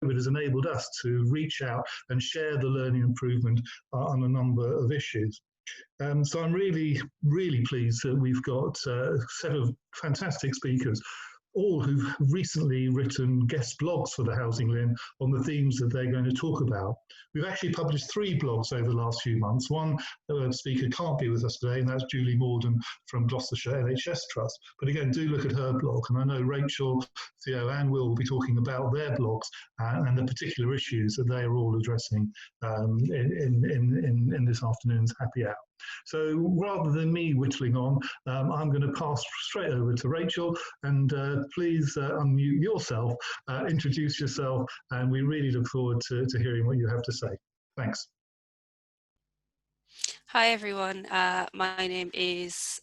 COVID has enabled us to reach out and share the learning improvement on a number of issues. So I'm really, really pleased that we've got a set of fantastic speakers, all who've recently written guest blogs for the Housing LIN on the themes that they're going to talk about. We've actually published 3 blogs over the last few months. One speaker can't be with us today, and that's Julie Morden from Gloucestershire NHS Trust. But again, do look at her blog. And I know Rachel, Theo and Will be talking about their blogs and the particular issues that they are all addressing in this afternoon's happy hour. So rather than me whittling on, I'm going to pass straight over to Rachel, and please unmute yourself, introduce yourself, and we really look forward to hearing what you have to say. Thanks. Hi everyone, my name is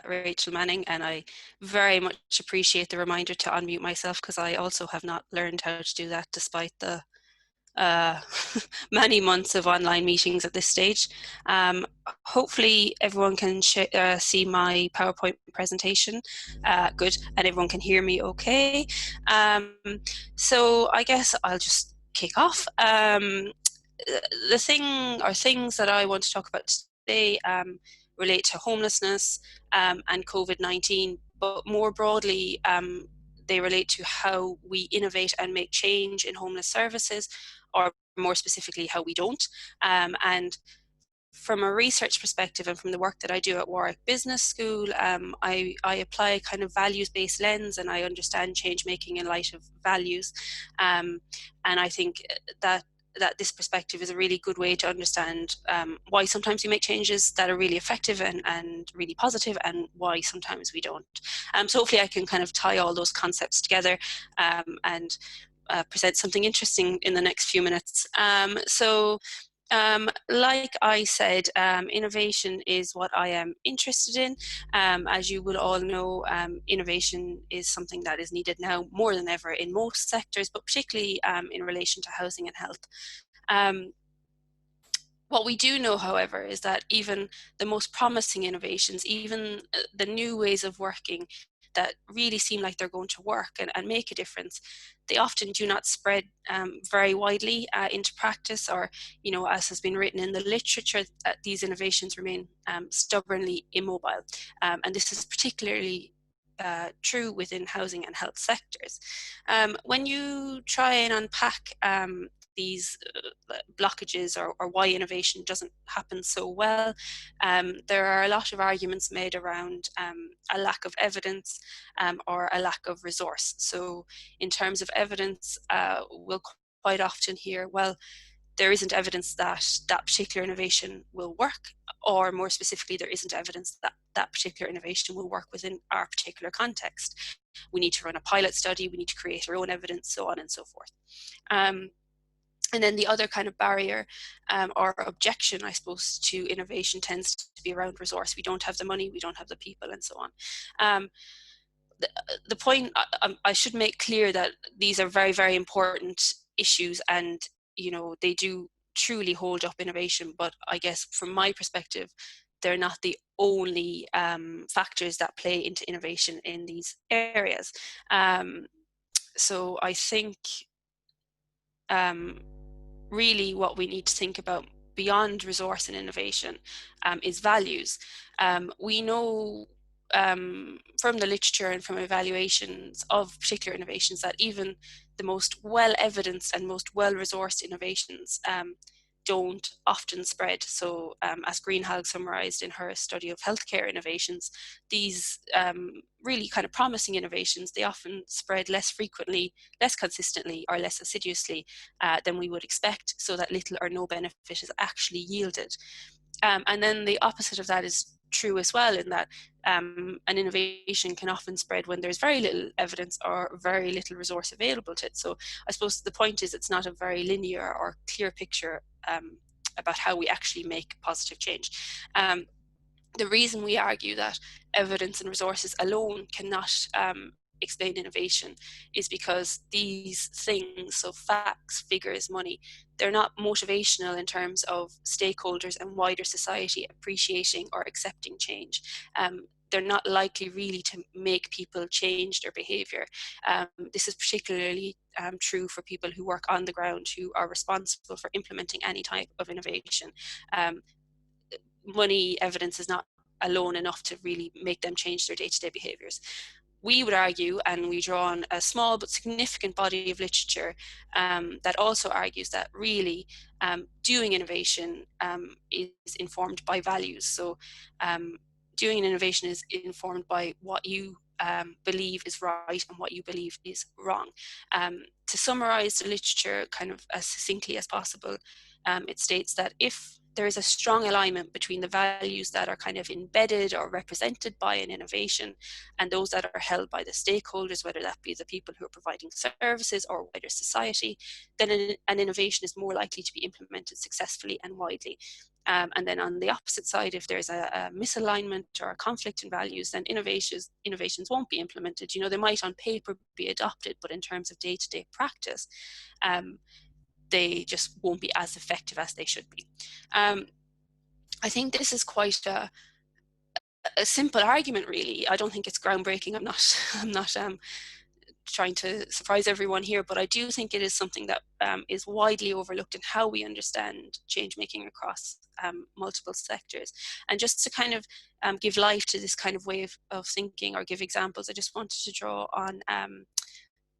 Rachel Manning, and I very much appreciate the reminder to unmute myself, because I also have not learned how to do that despite the many months of online meetings at this stage. Hopefully everyone can see my PowerPoint presentation, good, and everyone can hear me okay. So I guess I'll just kick off. The things that I want to talk about today relate to homelessness and COVID-19, but more broadly they relate to how we innovate and make change in homeless services, or more specifically, how we don't. And from a research perspective and from the work that I do at Warwick Business School, I apply a kind of values-based lens, and I understand change making in light of values. And I think that this perspective is a really good way to understand why sometimes we make changes that are really effective and really positive, and why sometimes we don't. So hopefully I can kind of tie all those concepts together and present something interesting in the next few minutes. Like I said, innovation is what I am interested in. As you will all know, innovation is something that is needed now more than ever in most sectors, but particularly in relation to housing and health. What we do know, however, is that even the most promising innovations, even the new ways of working that really seem like they're going to work and make a difference, they often do not spread very widely into practice, or, you know, as has been written in the literature, that these innovations remain stubbornly immobile. And this is particularly true within housing and health sectors. When you try and unpack these blockages or why innovation doesn't happen so well, there are a lot of arguments made around a lack of evidence or a lack of resource. So in terms of evidence, we'll quite often hear, well, there isn't evidence that that particular innovation will work, or more specifically, there isn't evidence that that particular innovation will work within our particular context. We need to run a pilot study, we need to create our own evidence, so on and so forth. And then the other kind of barrier or objection, I suppose, to innovation tends to be around resource. We don't have the money, we don't have the people, and so on. The point, I should make clear that these are very, very important issues, and, you know, they do truly hold up innovation, but I guess from my perspective, they're not the only factors that play into innovation in these areas. So I think really what we need to think about beyond resource and innovation is values. We know from the literature and from evaluations of particular innovations that even the most well-evidenced and most well-resourced innovations don't often spread. So as Greenhalgh summarized in her study of healthcare innovations, these really kind of promising innovations, they often spread less frequently, less consistently, or less assiduously than we would expect, so that little or no benefit is actually yielded. And then the opposite of that is true as well, in that an innovation can often spread when there's very little evidence or very little resource available to it. So I suppose the point is, it's not a very linear or clear picture about how we actually make positive change. The reason we argue that evidence and resources alone cannot explain innovation is because these things, so facts, figures, money, they're not motivational in terms of stakeholders and wider society appreciating or accepting change. they're not likely really to make people change their behavior. This is particularly true for people who work on the ground, who are responsible for implementing any type of innovation. Money evidence is not alone enough to really make them change their day-to-day behaviors. We would argue, and we draw on a small but significant body of literature that also argues that really doing innovation is informed by values. So doing an innovation is informed by what you believe is right and what you believe is wrong. To summarize the literature kind of as succinctly as possible, it states that if there is a strong alignment between the values that are kind of embedded or represented by an innovation and those that are held by the stakeholders, whether that be the people who are providing services or wider society, then an innovation is more likely to be implemented successfully and widely. And then on the opposite side, if there's a misalignment or a conflict in values, then innovations won't be implemented. You know, they might on paper be adopted, but in terms of day-to-day practice, they just won't be as effective as they should be. I think this is quite a simple argument, really. I don't think it's groundbreaking. I'm not trying to surprise everyone here, but I do think it is something that is widely overlooked in how we understand change making across multiple sectors. And just to kind of give life to this kind of way of thinking or give examples, I just wanted to draw on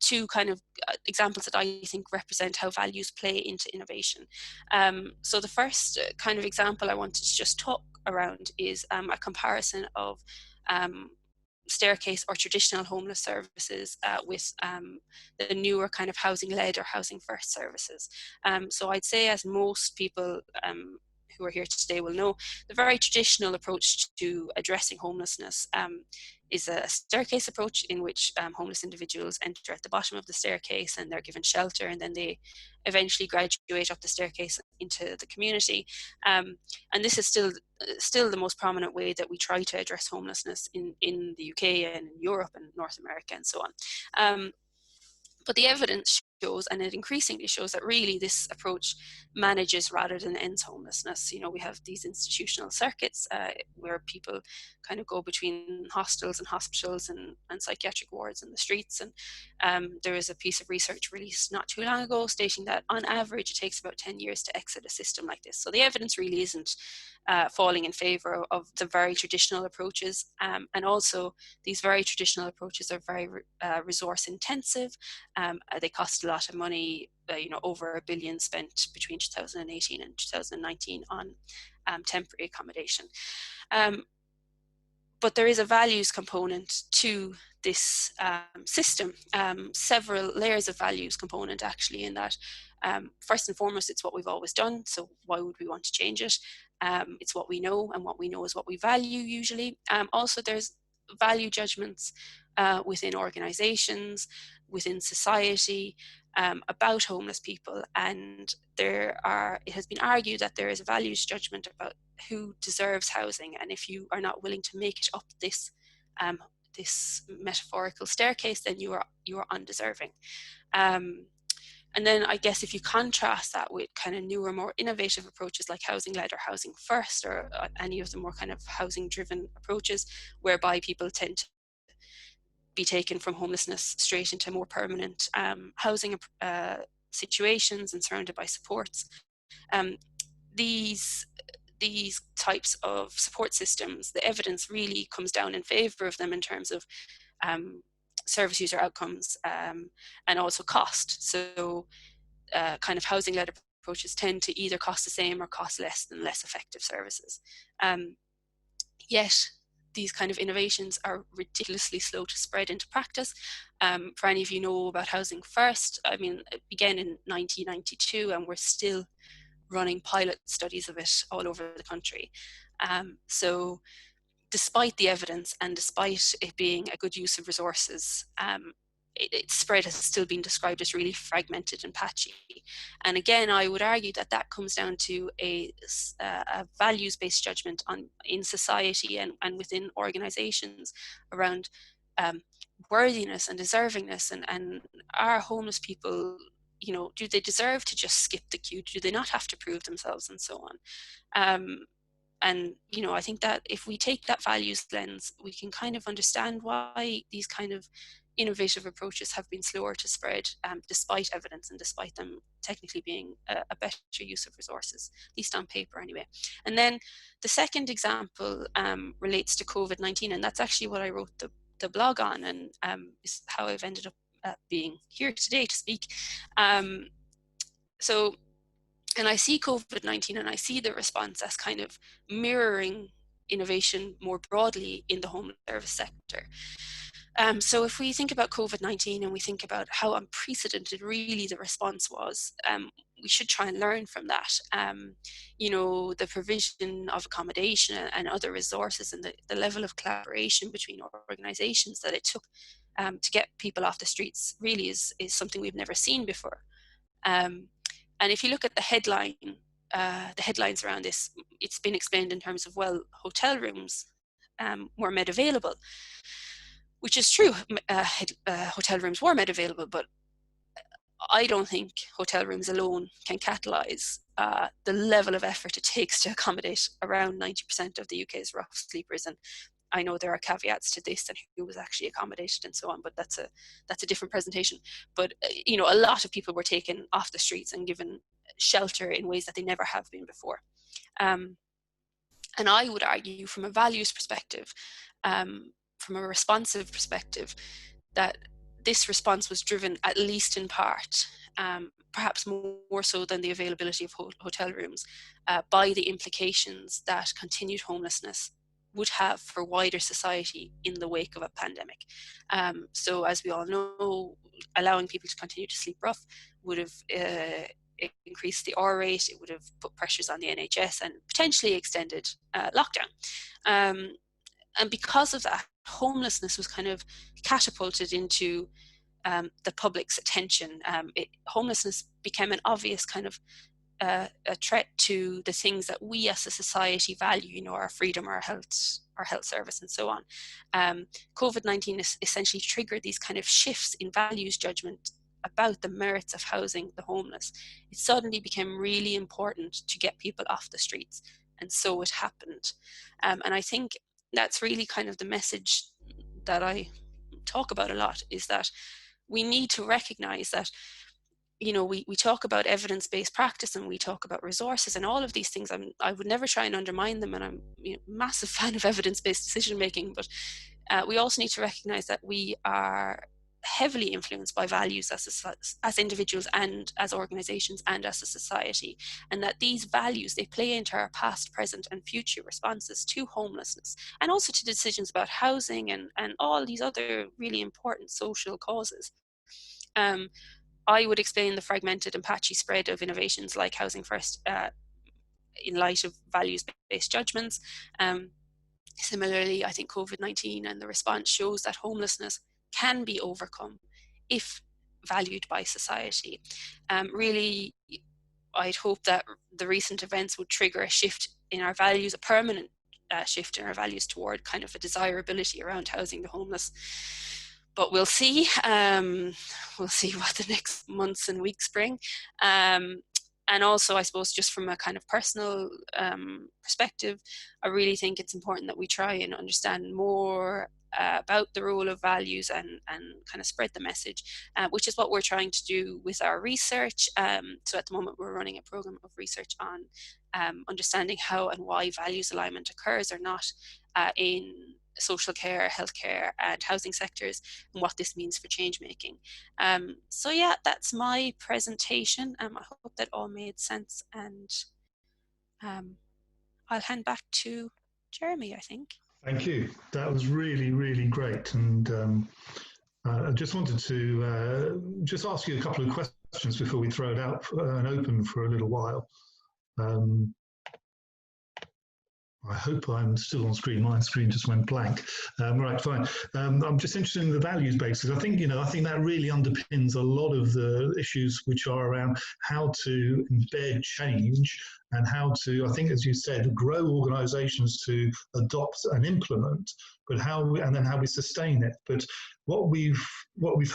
two kind of examples that I think represent how values play into innovation. So the first kind of example I wanted to just talk around is a comparison of staircase or traditional homeless services with the newer kind of housing-led or housing-first services. So I'd say, as most people who are here today will know, the very traditional approach to addressing homelessness is a staircase approach in which homeless individuals enter at the bottom of the staircase and they're given shelter, and then they eventually graduate up the staircase into the community. And this is still the most prominent way that we try to address homelessness in the UK and in Europe and North America and so on. But the evidence shows, and it increasingly shows, that really this approach manages rather than ends homelessness. You know, we have these institutional circuits where people kind of go between hostels and hospitals and psychiatric wards in the streets. And there is a piece of research released not too long ago stating that on average it takes about 10 years to exit a system like this. So the evidence really isn't falling in favor of the very traditional approaches. And also these very traditional approaches are very resource intensive. They cost a lot of money, over $1 billion spent between 2018 and 2019 on temporary accommodation. But there is a values component to this system, several layers of values component actually, in that first and foremost, it's what we've always done, so why would we want to change it? It's what we know, and what we know is what we value usually. Also, there's value judgments within organizations, within society, about homeless people, and it has been argued that there is a values judgment about who deserves housing, and if you are not willing to make it up this metaphorical staircase, then you are undeserving. And then I guess if you contrast that with kind of newer, more innovative approaches like housing-led or housing first, or any of the more kind of housing-driven approaches, whereby people tend to be taken from homelessness straight into more permanent housing situations and surrounded by supports. These types of support systems, the evidence really comes down in favor of them in terms of service user outcomes and also cost. So kind of housing-led approaches tend to either cost the same or cost less than less effective services. Yet these kind of innovations are ridiculously slow to spread into practice. For any of you know about Housing First, I mean, it began in 1992 and we're still running pilot studies of it all over the country. So despite the evidence and despite it being a good use of resources, its spread has still been described as really fragmented and patchy. And again, I would argue that that comes down to a values-based judgment in society and within organizations around worthiness and deservingness, and are homeless people, do they deserve to just skip the queue? Do they not have to prove themselves, and so on? And, you know, I think that if we take that values lens, we can kind of understand why these kind of innovative approaches have been slower to spread, despite evidence and despite them technically being a better use of resources, at least on paper anyway. And then the second example relates to COVID-19, and that's actually what I wrote the blog on, and is how I've ended up being here today to speak. And I see COVID-19 and I see the response as kind of mirroring innovation more broadly in the home service sector. So if we think about COVID-19 and we think about how unprecedented really the response was, we should try and learn from that. You know, the provision of accommodation and other resources, and the level of collaboration between organizations that it took to get people off the streets really is something we've never seen before. And if you look at the headlines around this, it's been explained in terms of, well, hotel rooms were made available, which is true. Hotel rooms were made available, but I don't think hotel rooms alone can catalyse the level of effort it takes to accommodate around 90% of the UK's rough sleepers. And I know there are caveats to this and who was actually accommodated and so on, but that's a different presentation. But you know, a lot of people were taken off the streets and given shelter in ways that they never have been before. And I would argue, from a values perspective, from a responsive perspective, that this response was driven, at least in part, perhaps more so than the availability of hotel rooms, by the implications that continued homelessness would have for wider society in the wake of a pandemic. So as we all know, allowing people to continue to sleep rough would have increased the R rate, it would have put pressures on the NHS and potentially extended lockdown. And because of that, homelessness was kind of catapulted into the public's attention. Homelessness became an obvious kind of a threat to the things that we as a society value, you know, our freedom, our health service, and so on. COVID-19 essentially triggered these kind of shifts in values judgment about the merits of housing the homeless. It suddenly became really important to get people off the streets, and so it happened. And I think that's really kind of the message that I talk about a lot, is that we need to recognize that, you know, we talk about evidence-based practice and we talk about resources and all of these things. I would never try and undermine them, and I'm a massive fan of evidence-based decision making, but we also need to recognize that we are heavily influenced by values as individuals and as organizations and as a society, and that these values, they play into our past, present and future responses to homelessness, and also to decisions about housing and all these other really important social causes. I would explain the fragmented and patchy spread of innovations like Housing First in light of values-based judgments. Similarly, I think COVID-19 and the response shows that homelessness can be overcome if valued by society. Really, I'd hope that the recent events would trigger a shift in our values, a permanent shift in our values toward kind of a desirability around housing the homeless. But we'll see. We'll see what the next months and weeks bring. And also, I suppose, just from a kind of personal perspective, I really think it's important that we try and understand more about the role of values and kind of spread the message, which is what we're trying to do with our research. So at the moment, we're running a program of research on understanding how and why values alignment occurs or not in social care, healthcare and housing sectors, and what this means for change making. So yeah, that's my presentation. I hope that all made sense, and I'll hand back to Jeremy, I think. Thank you. That was really, really great. And I just wanted to just ask you a couple of questions before we throw it out and open for a little while. I hope I'm still on screen. My screen just went blank. Right, fine. I'm just interested in the values basis. I think that really underpins a lot of the issues which are around how to embed change and how to, I think, as you said, grow organisations to adopt and implement, but and then how we sustain it. But what we've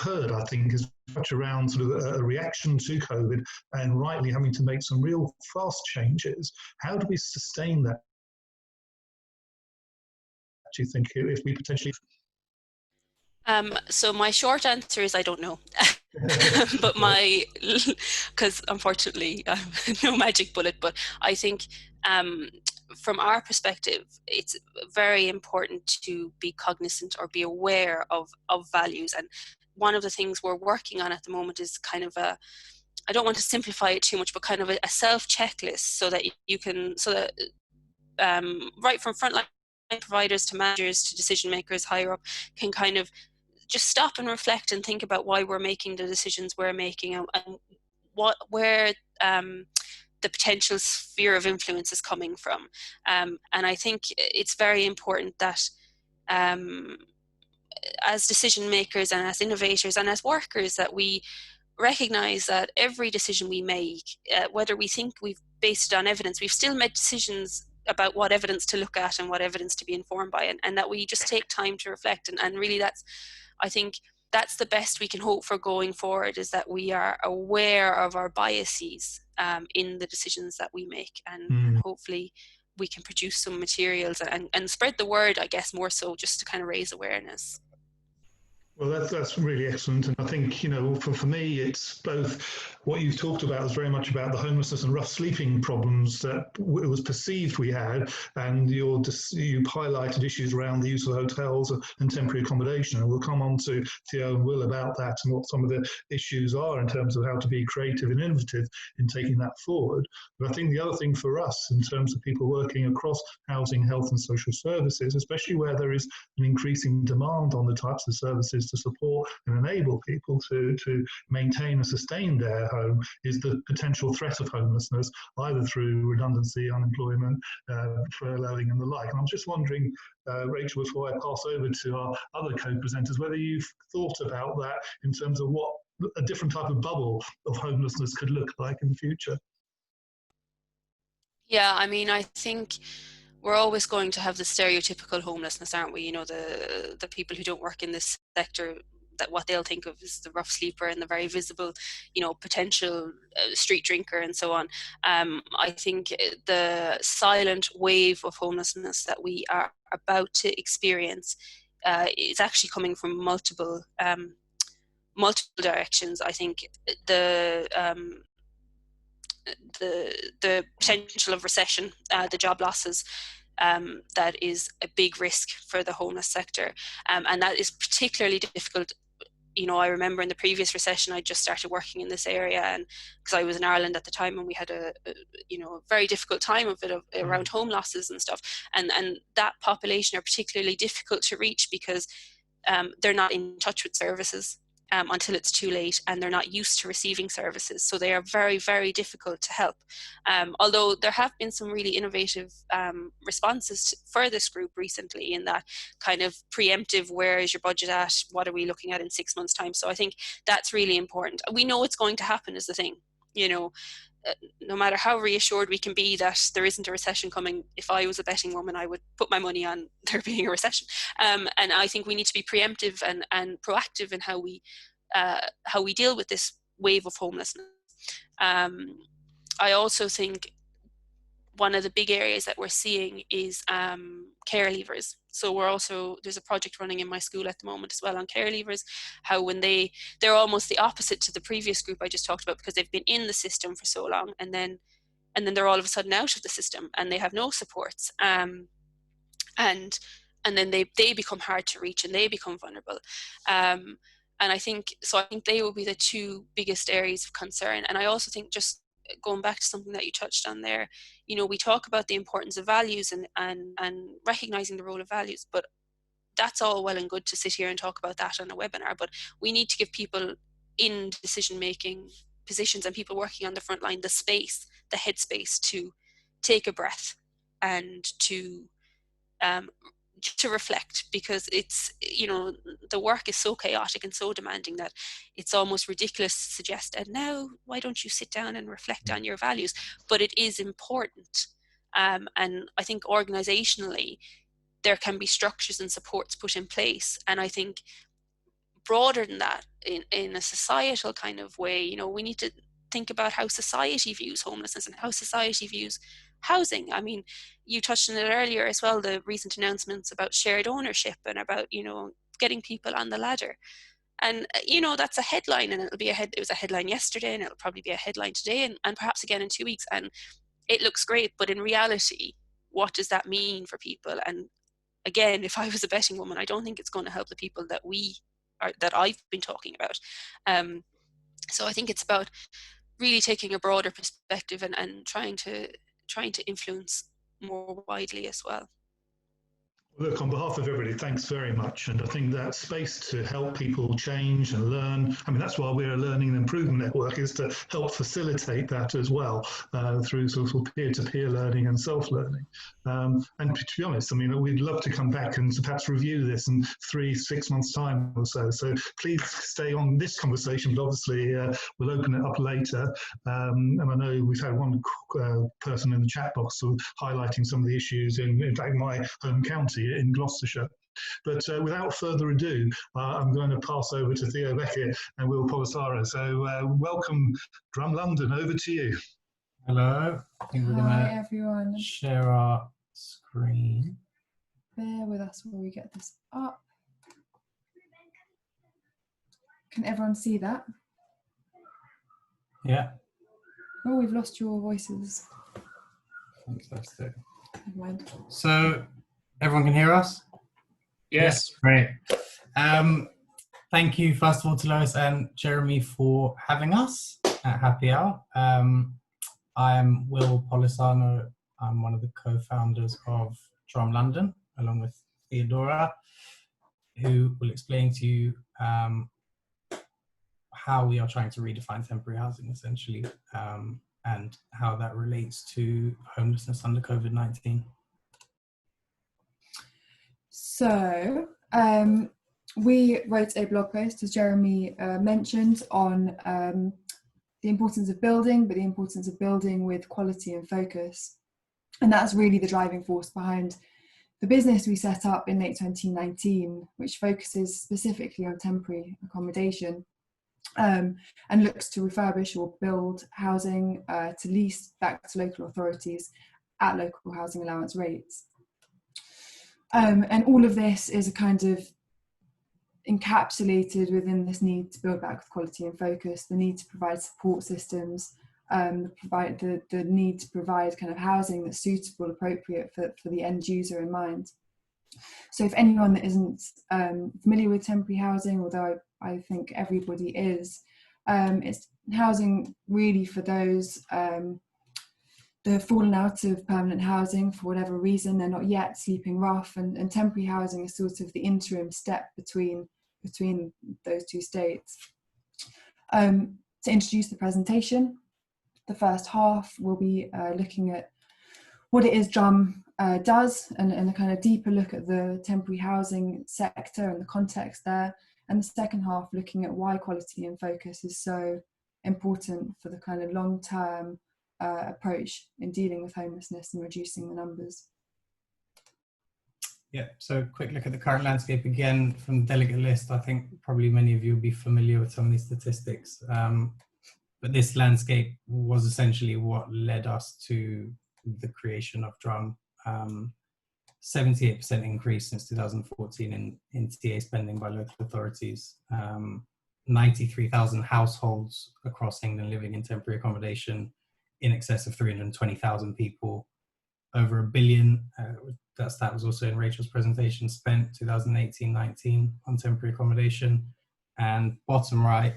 heard, I think, is much around sort of a reaction to COVID and rightly having to make some real fast changes. How do we sustain that do you think, if we potentially... So my short answer is I don't know. But because unfortunately I'm no magic bullet, but I think from our perspective, it's very important to be cognizant or be aware of values. And one of the things we're working on at the moment is kind of I don't want to simplify it too much, but kind of a self checklist so that you can, so that right from frontline providers to managers to decision makers higher up can kind of just stop and reflect and think about why we're making the decisions we're making, and where the potential sphere of influence is coming from. And I think it's very important that as decision makers and as innovators and as workers, that we recognize that every decision we make, whether we think we've based it on evidence, we've still made decisions about what evidence to look at and what evidence to be informed by, and that we just take time to reflect. And really I think that's the best we can hope for going forward, is that we are aware of our biases in the decisions that we make, and hopefully we can produce some materials and spread the word, I guess, more so just to kind of raise awareness. Well, that's really excellent. And I think, for me, it's both what you've talked about is very much about the homelessness and rough sleeping problems that it was perceived we had. And you've highlighted issues around the use of hotels and temporary accommodation. And we'll come on to Theo and Will about that and what some of the issues are in terms of how to be creative and innovative in taking that forward. But I think the other thing for us, in terms of people working across housing, health and social services, especially where there is an increasing demand on the types of services to support and enable people to maintain and sustain their home, is the potential threat of homelessness, either through redundancy, unemployment, furloughing and the like. And I'm just wondering, Rachel, before I pass over to our other co-presenters, whether you've thought about that in terms of what a different type of bubble of homelessness could look like in the future. Yeah, I mean, I think we're always going to have the stereotypical homelessness, aren't we? The people who don't work in this sector, that what they'll think of is the rough sleeper and the very visible, potential street drinker and so on. I think the silent wave of homelessness that we are about to experience is actually coming from multiple directions. I think the potential of recession, the job losses, that is a big risk for the homeless sector, and that is particularly difficult. I remember in the previous recession, I just started working in this area, and because I was in Ireland at the time, and we had a very difficult time of it around home losses and stuff, and that population are particularly difficult to reach because they're not in touch with services until it's too late, and they're not used to receiving services, so they are very, very difficult to help. Although there have been some really innovative responses for this group recently, in that kind of preemptive, where is your budget at, what are we looking at in 6 months' time. So I think that's really important. We know it's going to happen, is the thing. No matter how reassured we can be that there isn't a recession coming, if I was a betting woman, I would put my money on there being a recession. And I think we need to be preemptive and proactive in how we deal with this wave of homelessness. I also think one of the big areas that we're seeing is care leavers. So there's a project running in my school at the moment as well on care leavers, how when they're almost the opposite to the previous group I just talked about, because they've been in the system for so long, and then they're all of a sudden out of the system and they have no supports, and then they become hard to reach and they become vulnerable. And I think they will be the two biggest areas of concern. And I also think, just going back to something that you touched on there, we talk about the importance of values and recognizing the role of values, but that's all well and good to sit here and talk about that on a webinar, but we need to give people in decision-making positions and people working on the front line the space, the headspace to take a breath and to reflect, because it's, the work is so chaotic and so demanding that it's almost ridiculous to suggest, and now why don't you sit down and reflect on your values? But it is important. And I think organizationally there can be structures and supports put in place. And I think broader than that, in a societal kind of way, we need to think about how society views homelessness and how society views housing. I mean, you touched on it earlier as well, the recent announcements about shared ownership and about, getting people on the ladder. And, that's a headline, and it was a headline yesterday, and it'll probably be a headline today, and perhaps again in 2 weeks. And it looks great, but in reality, what does that mean for people? And again, if I was a betting woman, I don't think it's going to help the people that I've been talking about. So I think it's about really taking a broader perspective and trying to influence more widely as well. Look, on behalf of everybody, thanks very much. And I think that space to help people change and learn, I mean, that's why we're a learning and improvement network, is to help facilitate that as well through sort of peer-to-peer learning and self-learning. And to be honest, I mean, we'd love to come back and perhaps review this in 3-6 months' time or so. So please stay on this conversation, but obviously we'll open it up later. And I know we've had one person in the chat box highlighting some of the issues in fact, my home county in Gloucestershire. But without further ado, I'm going to pass over to Theo Beckett and Will Polisano. So welcome, Drum London, over to you. Hello. I think we're Hi, everyone. Share our screen. Bear with us while we get this up. Can everyone see that? Yeah. Oh, we've lost your voices. Fantastic. Never mind. So, everyone can hear us? Yes. Great. Thank you, first of all, to Lois and Jeremy for having us at Happy Hour. I am Will Polisano. I'm one of the co-founders of Drum London, along with Theodora, who will explain to you how we are trying to redefine temporary housing, essentially, and how that relates to homelessness under Covid-19. So, we wrote a blog post, as Jeremy mentioned, on the importance of building, but the importance of building with quality and focus. And that's really the driving force behind the business we set up in late 2019, which focuses specifically on temporary accommodation and looks to refurbish or build housing to lease back to local authorities at local housing allowance rates. And all of this is a kind of encapsulated within this need to build back with quality and focus, the need to provide support systems, the need to provide kind of housing that's suitable, appropriate for the end user in mind. So if anyone that isn't familiar with temporary housing, although I think everybody is, it's housing really for those that have fallen out of permanent housing for whatever reason. They're not yet sleeping rough, and temporary housing is sort of the interim step between those two states. To introduce the presentation, the first half will be looking at what it is Drum does, and a kind of deeper look at the temporary housing sector and the context there. And the second half looking at why quality and focus is so important for the kind of long-term approach in dealing with homelessness and reducing the numbers. Yeah, so quick look at the current landscape again from the delegate list. I think probably many of you will be familiar with some of these statistics, but this landscape was essentially what led us to the creation of Drum. 78% increase since 2014 in TA spending by local authorities. 93,000 households across England living in temporary accommodation, in excess of 320,000 people, over £1 billion, that was also in Rachel's presentation, spent 2018-19 on temporary accommodation. And bottom right,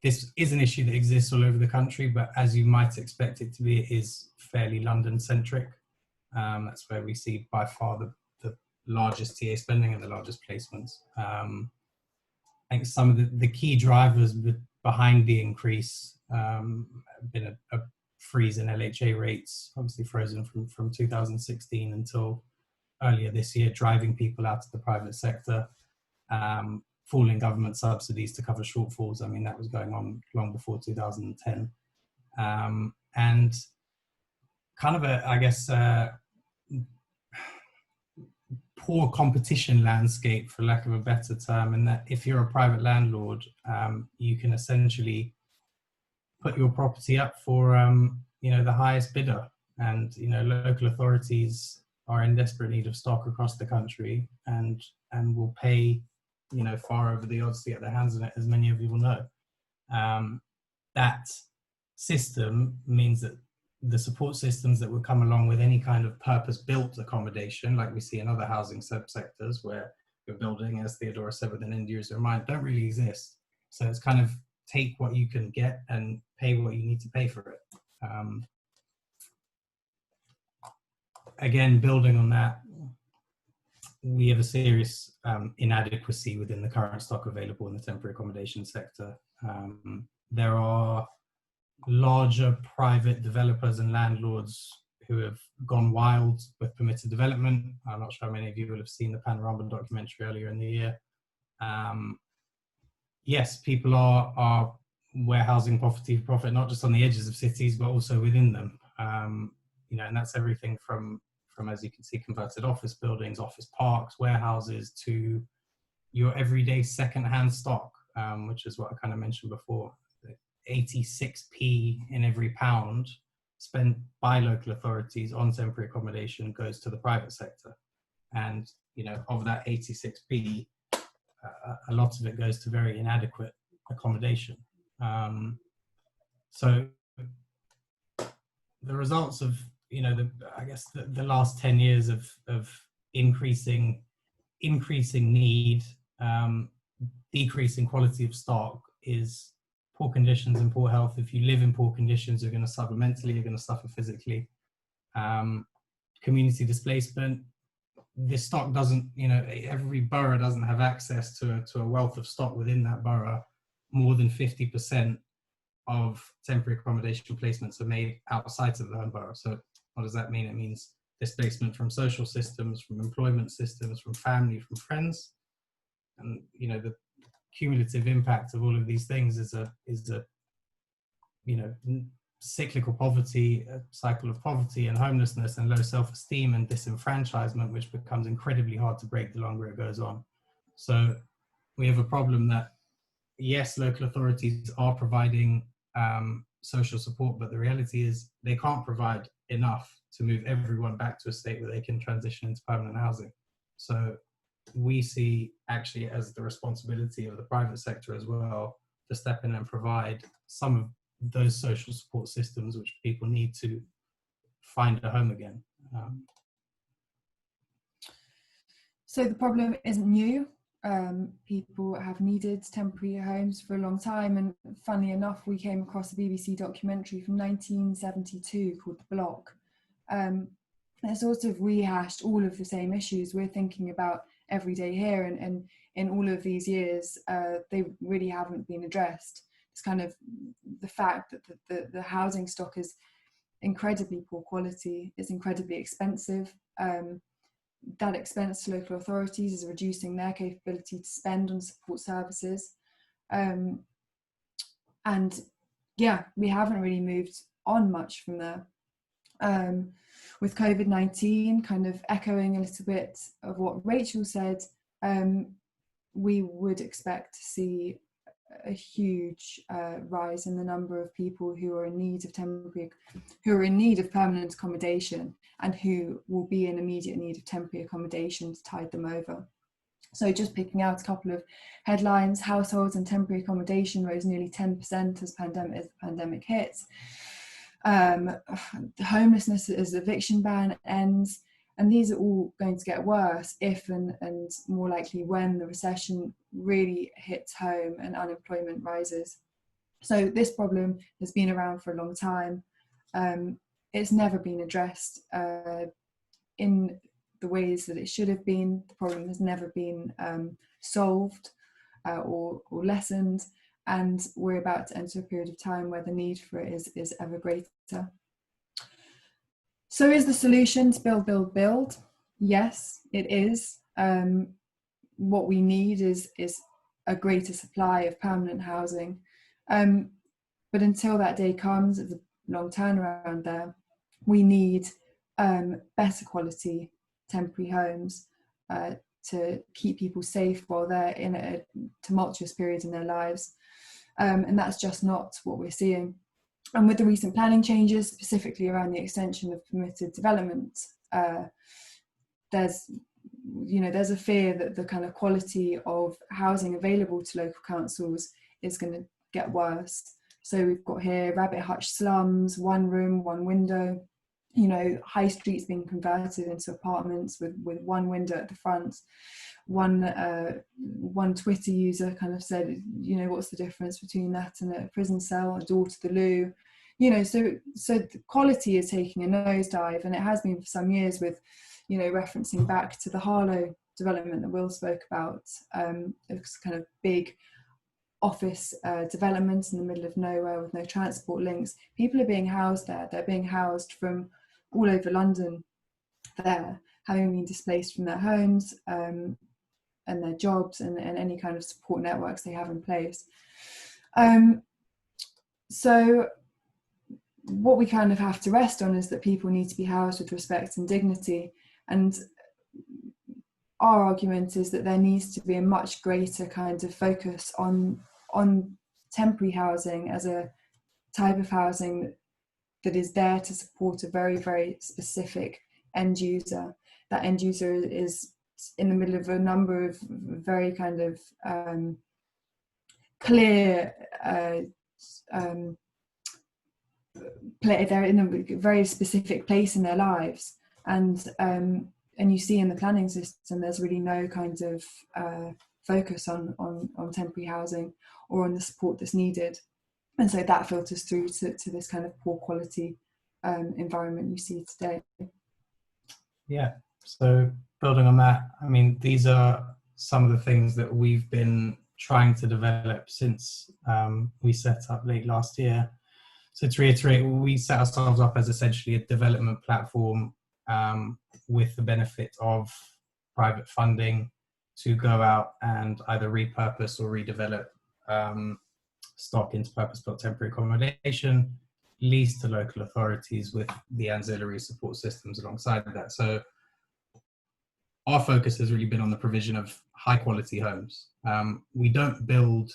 this is an issue that exists all over the country, but as you might expect it to be, it is fairly London-centric. That's where we see by far the largest TA spending and the largest placements. I think some of the key drivers behind the increase have been a freeze in LHA rates, obviously frozen from 2016 until earlier this year, driving people out of the private sector, falling government subsidies to cover shortfalls. I mean, that was going on long before 2010. And kind of poor competition landscape, for lack of a better term, in that if you're a private landlord, you can essentially put your property up for the highest bidder, and local authorities are in desperate need of stock across the country, and will pay far over the odds to get their hands on it, as many of you will know. That system means that the support systems that would come along with any kind of purpose-built accommodation, like we see in other housing subsectors where you're building, as Theodora said, with an end user in mind, don't really exist. So it's kind of take what you can get and pay what you need to pay for it. Again, building on that, we have a serious inadequacy within the current stock available in the temporary accommodation sector. There are larger private developers and landlords who have gone wild with permitted development. I'm not sure how many of you will have seen the Panorama documentary earlier in the year. Yes, people are warehousing property for profit, not just on the edges of cities, but also within them. And that's everything from, as you can see, converted office buildings, office parks, warehouses, to your everyday second-hand stock, which is what I kind of mentioned before. 86p in every pound spent by local authorities on temporary accommodation goes to the private sector. And, of that 86p, a lot of it goes to very inadequate accommodation. So the results of, the last 10 years of increasing need, decreasing quality of stock, is poor conditions and poor health. If you live in poor conditions, you're going to suffer mentally, you're going to suffer physically. Community displacement. This stock doesn't, every borough doesn't have access to a wealth of stock within that borough. More than 50% of temporary accommodation placements are made outside of the home borough. So what does that mean? It means displacement from social systems, from employment systems, from family, from friends. And, the cumulative impact of all of these things is a cyclical poverty, a cycle of poverty and homelessness and low self-esteem and disenfranchisement, which becomes incredibly hard to break the longer it goes on. So we have a problem that, yes, local authorities are providing social support, but the reality is they can't provide enough to move everyone back to a state where they can transition into permanent housing. So we see actually as the responsibility of the private sector as well to step in and provide some of those social support systems which people need to find a home again. So the problem isn't new. People have needed temporary homes for a long time, and funnily enough, we came across a BBC documentary from 1972 called The Block. It sort of rehashed all of the same issues we're thinking about every day here, and in all of these years, they really haven't been addressed. It's kind of the fact that the housing stock is incredibly poor quality, it's incredibly expensive. That expense to local authorities is reducing their capability to spend on support services. And yeah, we haven't really moved on much from there. With COVID-19, kind of echoing a little bit of what Rachel said, we would expect to see a huge rise in the number of people who are in need of permanent accommodation, and who will be in immediate need of temporary accommodation to tide them over. So just picking out a couple of headlines: households and temporary accommodation rose nearly 10% as the pandemic hits. Homelessness as the eviction ban ends, and these are all going to get worse if and more likely when the recession really hits home and unemployment rises. So this problem has been around for a long time. It's never been addressed in the ways that it should have been. The problem has never been solved or lessened, and we're about to enter a period of time where the need for it is ever greater. So is the solution to build, build, build? Yes, it is. What we need is a greater supply of permanent housing. But until that day comes, it's a long turnaround there, we need better quality temporary homes to keep people safe while they're in a tumultuous period in their lives. And that's just not what we're seeing. And with the recent planning changes, specifically around the extension of permitted development, there's a fear that the kind of quality of housing available to local councils is going to get worse. So we've got here rabbit hutch slums, one room, one window, high streets being converted into apartments with one window at the front. One Twitter user kind of said, what's the difference between that and a prison cell, a door to the loo? So the quality is taking a nosedive, and it has been for some years, with referencing back to the Harlow development that Will spoke about. It's kind of big office development in the middle of nowhere with no transport links. People are being housed there. They're being housed from all over London there, having been displaced from their homes and their jobs and any kind of support networks they have in place. So what we kind of have to rest on is that people need to be housed with respect and dignity. And our argument is that there needs to be a much greater kind of focus on temporary housing as a type of housing that is there to support a very, very specific end user. That end user is in the middle of a number of very kind of clear they're in a very specific place in their lives, and you see in the planning system there's really no kind of focus on temporary housing or on the support that's needed, and so that filters through to this kind of poor quality environment you see today. Yeah, so building on that, I mean, these are some of the things that we've been trying to develop since we set up late last year. So to reiterate, we set ourselves up as essentially a development platform with the benefit of private funding to go out and either repurpose or redevelop stock into purpose-built temporary accommodation, leased to local authorities with the ancillary support systems alongside of that. So our focus has really been on the provision of high quality homes. We don't build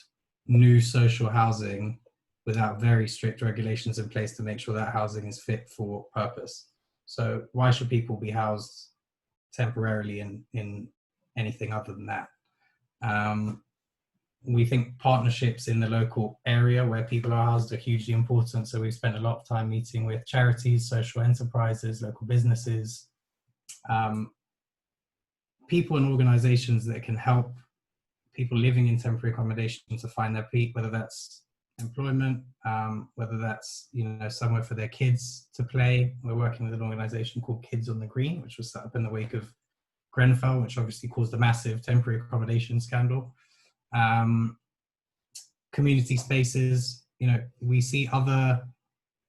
new social housing without very strict regulations in place to make sure that housing is fit for purpose. So why should people be housed temporarily in anything other than that? We think partnerships in the local area where people are housed are hugely important. So we've spent a lot of time meeting with charities, social enterprises, local businesses, people and organizations that can help people living in temporary accommodation to find their feet, whether that's employment, whether that's somewhere for their kids to play. We're working with an organization called Kids on the Green, which was set up in the wake of Grenfell, which obviously caused a massive temporary accommodation scandal. Community spaces, we see other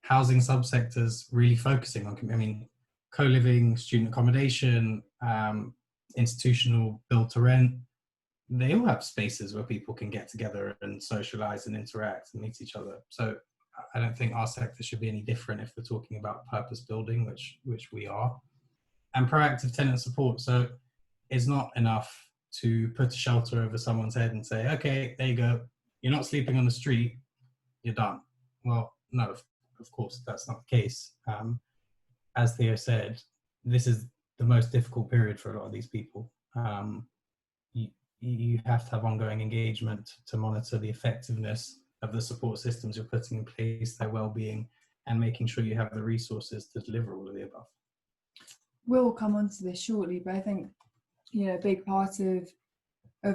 housing subsectors really focusing on, co-living, student accommodation, institutional build to rent. They all have spaces where people can get together and socialize and interact and meet each other. So I don't think our sector should be any different if we're talking about purpose building, which we are. And proactive tenant support. So it's not enough to put a shelter over someone's head and say, okay, there you go. You're not sleeping on the street, you're done. Well, no, of course, that's not the case. As Theo said, this is the most difficult period for a lot of these people. You have to have ongoing engagement to monitor the effectiveness of the support systems you're putting in place, their well-being, and making sure you have the resources to deliver all of the above. We'll come on to this shortly, but I think a big part of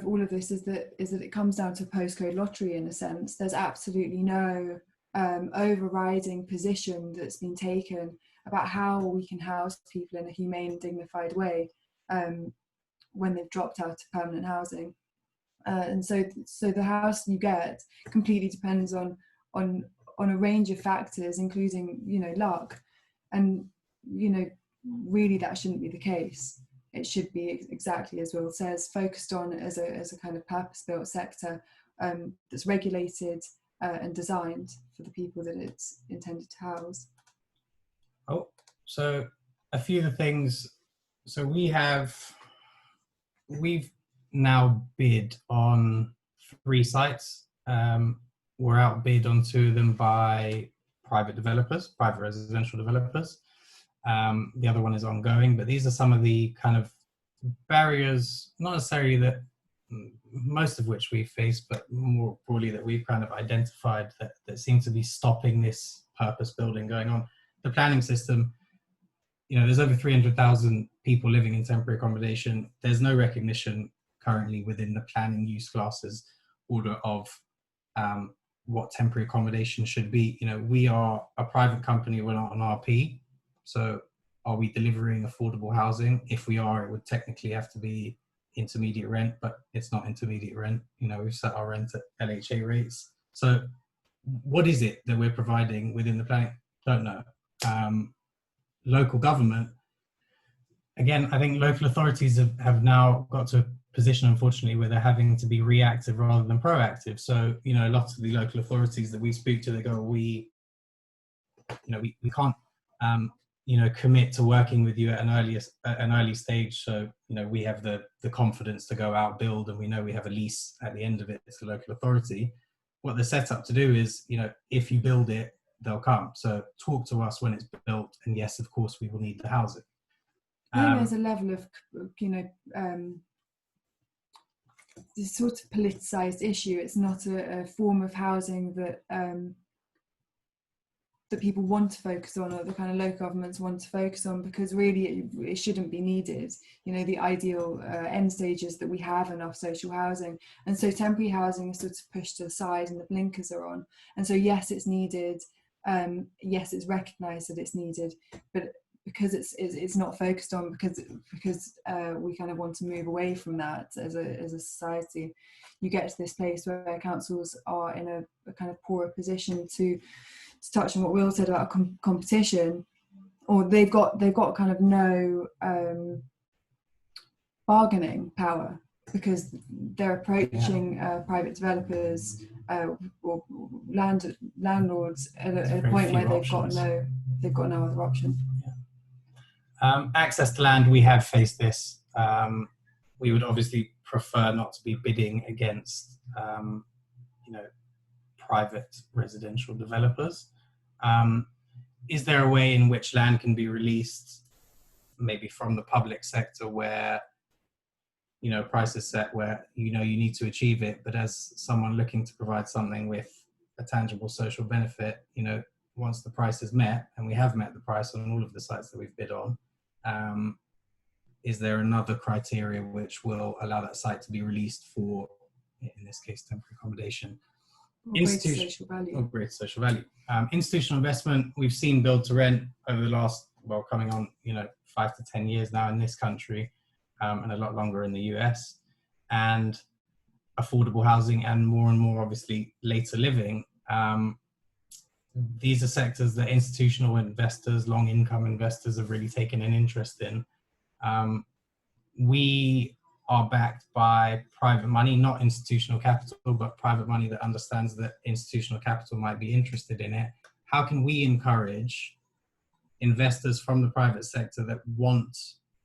all of this is that it comes down to postcode lottery in a sense. There's absolutely no overriding position that's been taken about how we can house people in a humane and dignified way when they've dropped out of permanent housing. And so the house you get completely depends on a range of factors, including luck, and really that shouldn't be the case. It should be exactly as Will says, focused on as a kind of purpose-built sector that's regulated and designed for the people that it's intended to house. Oh, so a few of the things. So we've now bid on 3 sites. We're outbid on 2 of them by private developers, private residential developers. The other one is ongoing, but these are some of the kind of barriers, not necessarily that most of which we face, but more broadly that we've kind of identified that seem to be stopping this purpose building going on. The planning system, there's over 300,000 people living in temporary accommodation. There's no recognition currently within the planning use classes order of what temporary accommodation should be. We are a private company, we're not an RP. So are we delivering affordable housing? If we are, it would technically have to be intermediate rent, but it's not intermediate rent. We've set our rent at LHA rates. So what is it that we're providing within the planning? Don't know. Local government, again, I think local authorities have now got to a position, unfortunately, where they're having to be reactive rather than proactive. So, lots of the local authorities that we speak to, they go, we can't, commit to working with you at an early stage. So, we have the confidence to go out, build, and we know we have a lease at the end of it. It's a local authority. What they're set up to do is, if you build it, they'll come. So talk to us when it's built. And yes, of course, we will need the housing. I think there's a level of, this sort of politicised issue. It's not a form of housing that that people want to focus on, or the kind of local governments want to focus on, because really it shouldn't be needed. The ideal end stage is that we have enough social housing, and so temporary housing is sort of pushed to the side and the blinkers are on. And so yes, it's needed. Yes, it's recognised that it's needed, but because it's not focused on, because we kind of want to move away from that as a society, you get to this place where councils are in a kind of poorer position to touch on what Will said about competition, or they've got kind of no bargaining power, because they're approaching private developers or landlords at a point where they've got no other option. Access to land, we have faced this. We would obviously prefer not to be bidding against private residential developers. Is there a way in which land can be released, maybe from the public sector, where price is set where you need to achieve it, but as someone looking to provide something with a tangible social benefit, once the price is met, and we have met the price on all of the sites that we've bid on, is there another criteria which will allow that site to be released for, in this case, temporary accommodation? Greater social value. Institutional investment, we've seen build to rent over the last, coming on 5 to 10 years now in this country, and a lot longer in the US, and affordable housing, and more obviously later living. These are sectors that institutional investors, long income investors, have really taken an interest in. We are backed by private money, not institutional capital, but private money that understands that institutional capital might be interested in it. How can we encourage investors from the private sector that want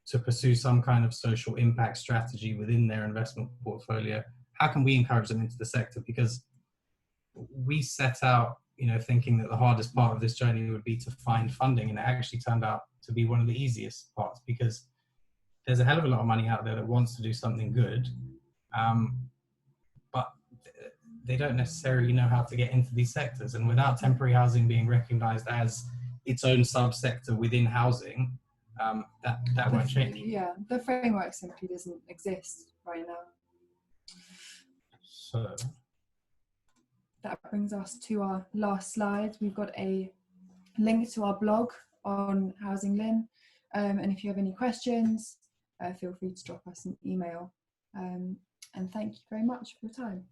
to pursue some kind of social impact strategy within their investment portfolio? How can we encourage them into the sector? Because we set out, thinking that the hardest part of this journey would be to find funding, and it actually turned out to be one of the easiest parts, because there's a hell of a lot of money out there that wants to do something good, but they don't necessarily know how to get into these sectors. And without temporary housing being recognised as its own subsector within housing, that won't change. Yeah, the framework simply doesn't exist right now. So that brings us to our last slide. We've got a link to our blog on Housing LIN, and if you have any questions, feel free to drop us an email. And thank you very much for your time.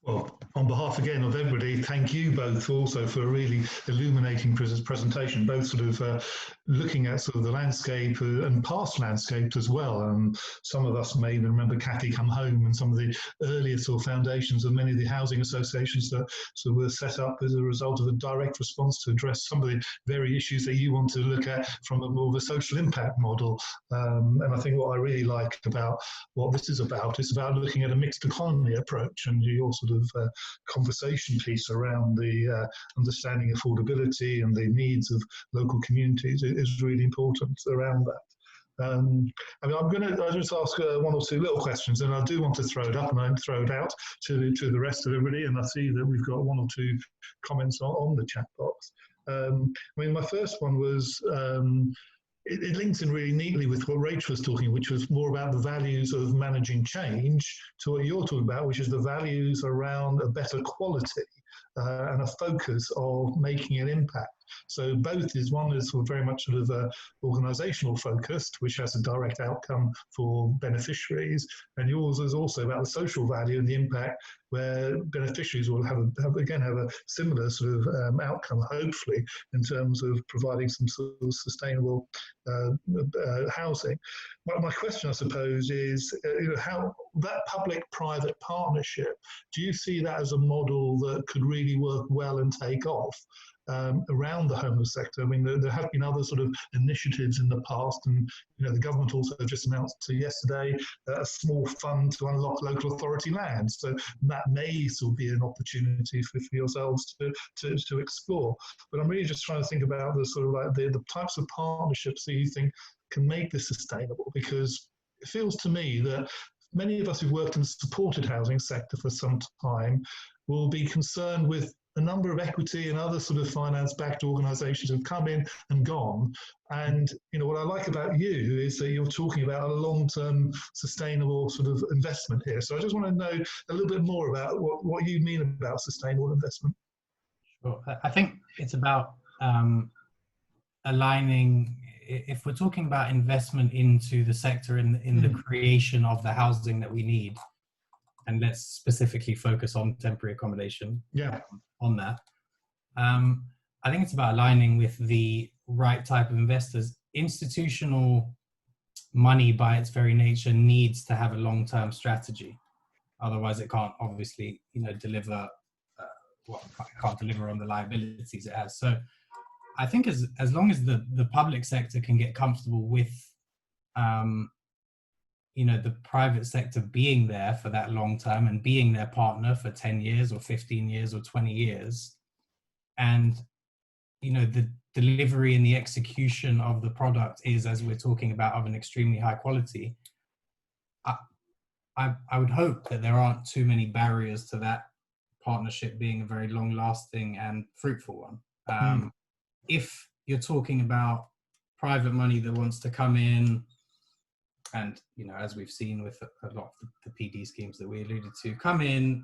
Well, on behalf again of everybody, thank you both also for a really illuminating presentation, both sort of looking at sort of the landscape and past landscapes as well. Some of us may remember Cathy Come Home and some of the earlier sort of foundations of many of the housing associations that sort of were set up as a result of a direct response to address some of the very issues that you want to look at from a more of a social impact model. And I think what I really like about what this is about, it's about looking at a mixed economy approach, and you're sort of conversation piece around the understanding affordability and the needs of local communities is really important around that. I mean, I'll just ask one or two little questions, and I do want to throw it up and then throw it out to the rest of everybody. And I see that we've got one or two comments on the chat box. I mean, my first one was, it links in really neatly with what Rachel was talking, which was more about the values of managing change, to what you're talking about, which is the values around a better quality and a focus of making an impact. So both is, one is very much sort of organisational focused, which has a direct outcome for beneficiaries, and yours is also about the social value and the impact, where beneficiaries will have a similar sort of outcome, hopefully, in terms of providing some sort of sustainable housing. My question, I suppose, is how that public-private partnership, do you see that as a model that could really work well and take off around the homeless sector? I mean, there have been other sort of initiatives in the past, and the government also just announced yesterday a small fund to unlock local authority land. So that may still be an opportunity for yourselves to explore. But I'm really just trying to think about the sort of like the types of partnerships that you think can make this sustainable, because it feels to me that many of us who've worked in the supported housing sector for some time will be concerned with a number of equity and other sort of finance-backed organisations have come in and gone. And what I like about you is that you're talking about a long-term sustainable sort of investment here. So I just want to know a little bit more about what you mean about sustainable investment. Sure. I think it's about aligning. If we're talking about investment into the sector in the creation of the housing that we need, and let's specifically focus on temporary accommodation on that, I think it's about aligning with the right type of investors. Institutional money, by its very nature, needs to have a long-term strategy. Otherwise, it can't obviously deliver. It can't deliver on the liabilities it has. So I think as long as the public sector can get comfortable with the private sector being there for that long term and being their partner for 10 years or 15 years or 20 years, and the delivery and the execution of the product is, as we're talking about, of an extremely high quality, I would hope that there aren't too many barriers to that partnership being a very long lasting and fruitful one. If you're talking about private money that wants to come in and, as we've seen with a lot of the PD schemes that we alluded to, come in,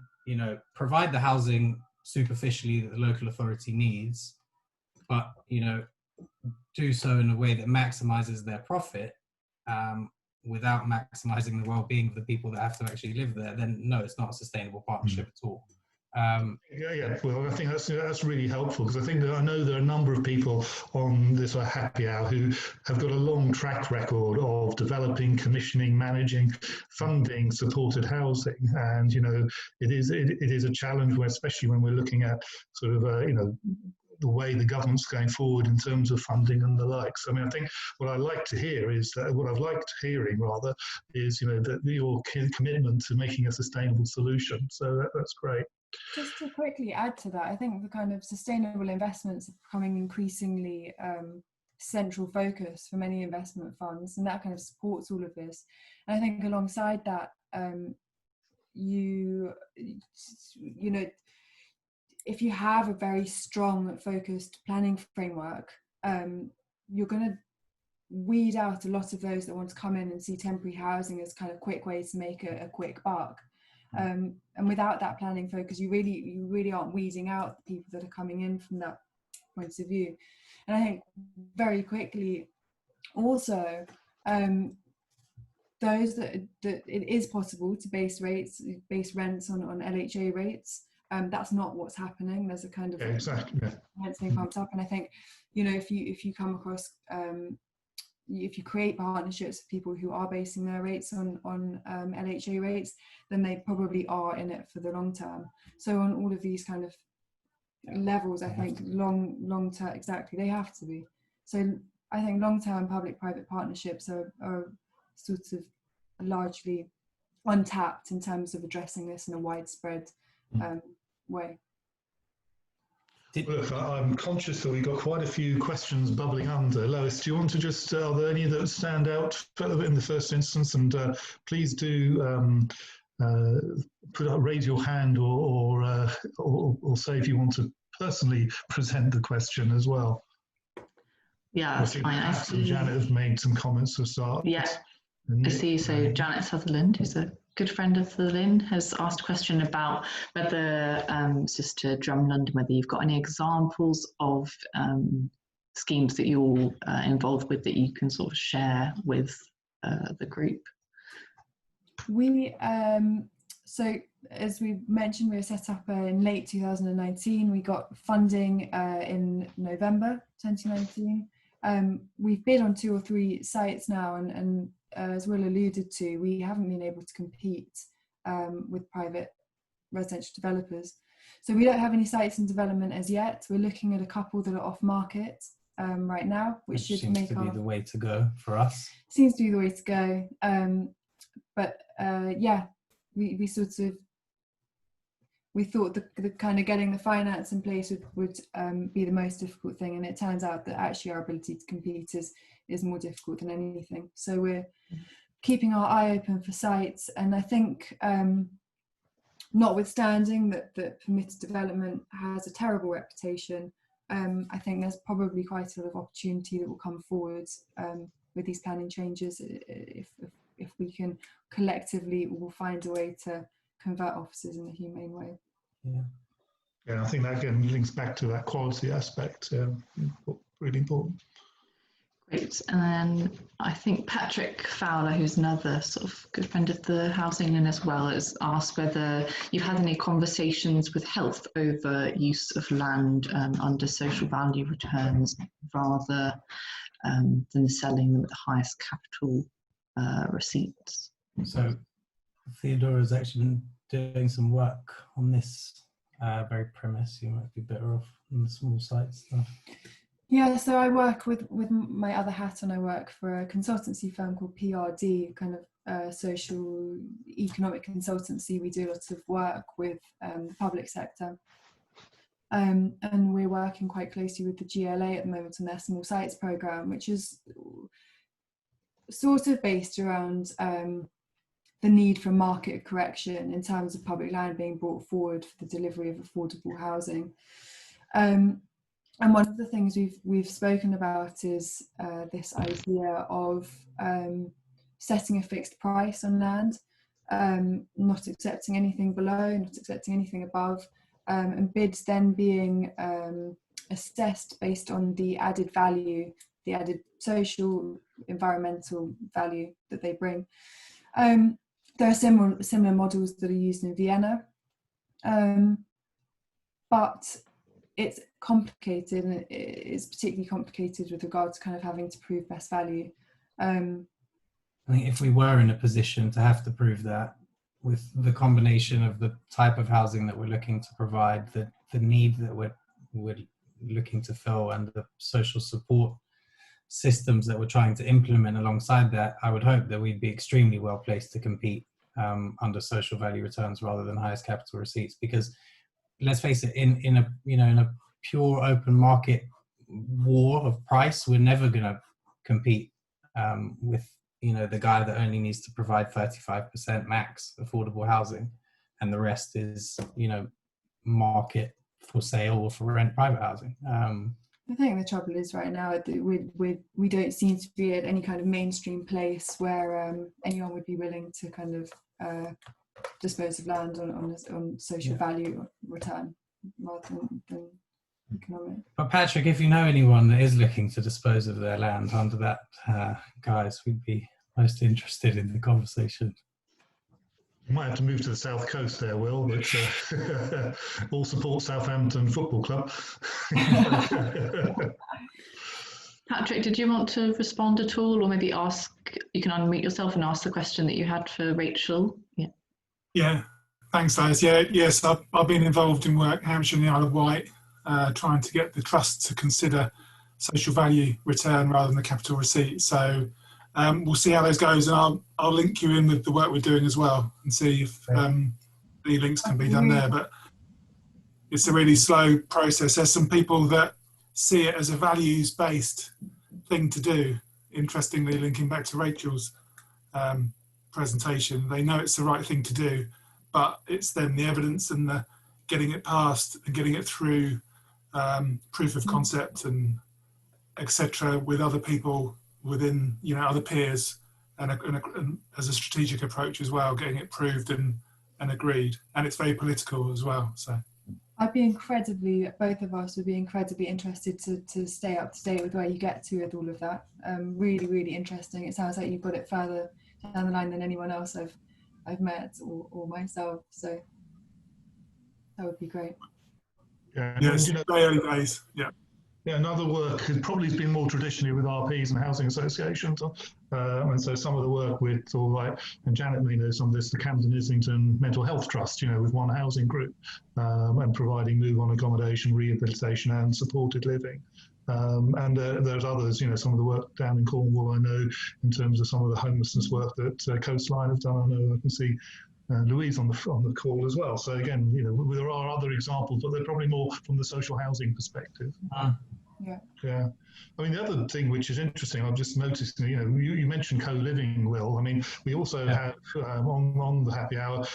provide the housing superficially that the local authority needs, but, do so in a way that maximizes their profit without maximizing the well-being of the people that have to actually live there, then no, it's not a sustainable partnership at all. Well, I think that's really helpful, because I think that I know there are a number of people on this HAPPI Hour who have got a long track record of developing, commissioning, managing, funding supported housing, and it is a challenge, especially when we're looking at sort of the way the government's going forward in terms of funding and the likes. I mean, I think what I like to hear is that what I've liked hearing rather is that your commitment to making a sustainable solution. So that's great. Just to quickly add to that, I think the kind of sustainable investments are becoming increasingly central focus for many investment funds, and that kind of supports all of this. And I think alongside that, if you have a very strong, focused planning framework, you're going to weed out a lot of those that want to come in and see temporary housing as kind of quick ways to make a quick buck. And without that planning focus, you really aren't weeding out the people that are coming in from that point of view. And I think very quickly, also, those that it is possible to base rents on LHA rates. That's not what's happening. There's a kind of thing comes up, and I think if you come across if you create partnerships with people who are basing their rates on LHA rates, then they probably are in it for the long term. So on all of these kind of levels, I think long term, exactly, they have to be. So I think long term public-private partnerships are sort of largely untapped in terms of addressing this in a widespread way. Look, I'm conscious that we've got quite a few questions bubbling under. Lois, do you want to just, are there any that stand out in the first instance? And please do raise your hand or say if you want to personally present the question as well. Yeah, that's fine. I see Janet have made some comments to start. Yeah, I see. So Janet Sutherland, who's a good friend of the LIN, has asked a question about whether, just to drum London, whether you've got any examples of schemes that you're involved with that you can sort of share with the group. We, so as we mentioned, we were set up in late 2019. We got funding in November 2019. We've bid on 2 or 3 sites now, and as Will alluded to, we haven't been able to compete with private residential developers. So we don't have any sites in development as yet. We're looking at a couple that are off market right now, which should seems make to be the way to go for us. Seems to be the way to go. But yeah, we sort of, we thought the kind of getting the finance in place would be the most difficult thing, and it turns out that actually our ability to compete is more difficult than anything. So we're keeping our eye open for sites, and I think notwithstanding that permitted development has a terrible reputation, I think there's probably quite a lot of opportunity that will come forward with these planning changes if we can collectively will find a way to convert offices in a humane way. Yeah, I think that again links back to that quality aspect, really important. Great. And then I think Patrick Fowler, who's another sort of good friend of the Housing LIN as well, has asked whether you've had any conversations with Health over use of land under social value returns rather than selling them at the highest capital receipts. So Theodora has actually been doing some work on this very premise. You might be better off on the small sites stuff. Yeah, so I work with my other hat on. I work for a consultancy firm called PRD, kind of social economic consultancy. We do lots of work with the public sector. And we're working quite closely with the GLA at the moment on their small sites programme, which is sort of based around the need for market correction in terms of public land being brought forward for the delivery of affordable housing. And one of the things we've spoken about is this idea of setting a fixed price on land, not accepting anything below, not accepting anything above, and bids then being assessed based on the added value, the added social, environmental value that they bring. There are similar models that are used in Vienna, but it's complicated, and it's particularly complicated with regard to kind of having to prove best value. I think if we were in a position to have to prove that, with the combination of the type of housing that we're looking to provide, the need that we're looking to fill, and the social support systems that we're trying to implement alongside that, I would hope that we'd be extremely well placed to compete under social value returns rather than highest capital receipts. Because let's face it, in a pure open market war of price, we're never going to compete with the guy that only needs to provide 35% max affordable housing, and the rest is market for sale or for rent private housing. I think the trouble is right now that we don't seem to be at any kind of mainstream place where anyone would be willing to kind of dispose of land on social value return rather than economic. But Patrick, if you know anyone that is looking to dispose of their land under that guise, we'd be most interested in the conversation. You might have to move to the south coast there, Will, but all support Southampton Football Club. Patrick, did you want to respond at all, or maybe you can unmute yourself and ask the question that you had for Rachel? Yeah, thanks, Liz. Yes, I've been involved in work Hampshire and the Isle of Wight, trying to get the trust to consider social value return rather than the capital receipt. So we'll see how those goes, and I'll link you in with the work we're doing as well, and see if any links can be done there. But it's a really slow process. There's some people that see it as a values-based thing to do. Interestingly, linking back to Rachel's presentation, they know it's the right thing to do, but it's then the evidence and the getting it passed and getting it through proof of concept and etc. with other people within, other peers, and as a strategic approach as well, getting it proved and agreed. And it's very political as well. So both of us would be incredibly interested to stay up to date with where you get to with all of that. Really, really interesting. It sounds like you've got it further down the line than anyone else I've met or myself. So that would be great. Yeah, yes, very early days. Yeah. Yeah, another work has probably been more traditionally with RPs and housing associations, and so some of the work with, and Janet may know some of this, the Camden Islington Mental Health Trust, with One Housing Group, and providing move-on accommodation, rehabilitation and supported living. And there's others, some of the work down in Cornwall, I know, in terms of some of the homelessness work that Coastline have done. I know I can see Louise on the call as well. So again, there are other examples, but they're probably more from the social housing perspective. Yeah. I mean, the other thing which is interesting, I've just noticed, you mentioned co-living, Will. I mean, we also have on the Happy Hour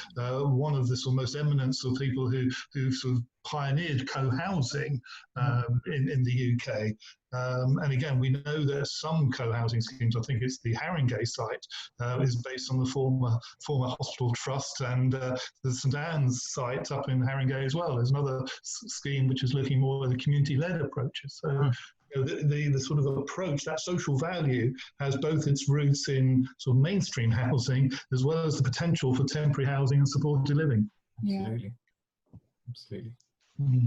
one of the sort of most eminent sort of people who sort of pioneered co-housing in the UK. And again, we know there's some co-housing schemes. I think it's the Haringey site is based on the former hospital trust, and the St Anne's site up in Haringey as well. There's another scheme which is looking more at the community-led approaches. So the sort of approach, that social value, has both its roots in sort of mainstream housing as well as the potential for temporary housing and supported living. Absolutely. Mm-hmm.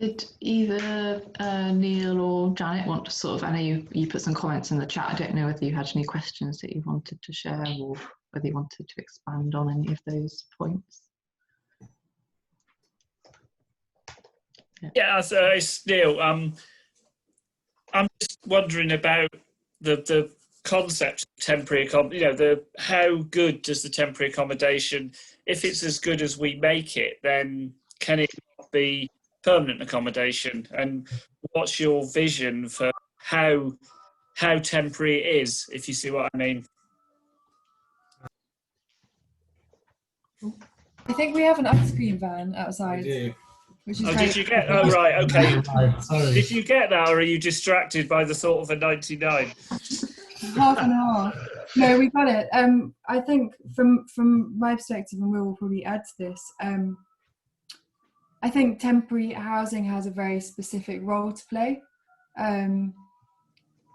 Did either Neil or Janet want to sort of, I know you put some comments in the chat, I don't know whether you had any questions that you wanted to share or whether you wanted to expand on any of those points. Yeah, so it's Neil. I'm just wondering about the concept of temporary accommodation. How good does the temporary accommodation, if it's as good as we make it, then can it not be permanent accommodation? And what's your vision for how temporary it is, if you see what I mean? I think we have an ice cream van outside. Which is did you get? Oh, right, okay. Sorry. Did you get that, or are you distracted by the thought of a 99? Half and half. No, we got it. I think from my perspective, and Will probably add to this, I think temporary housing has a very specific role to play. And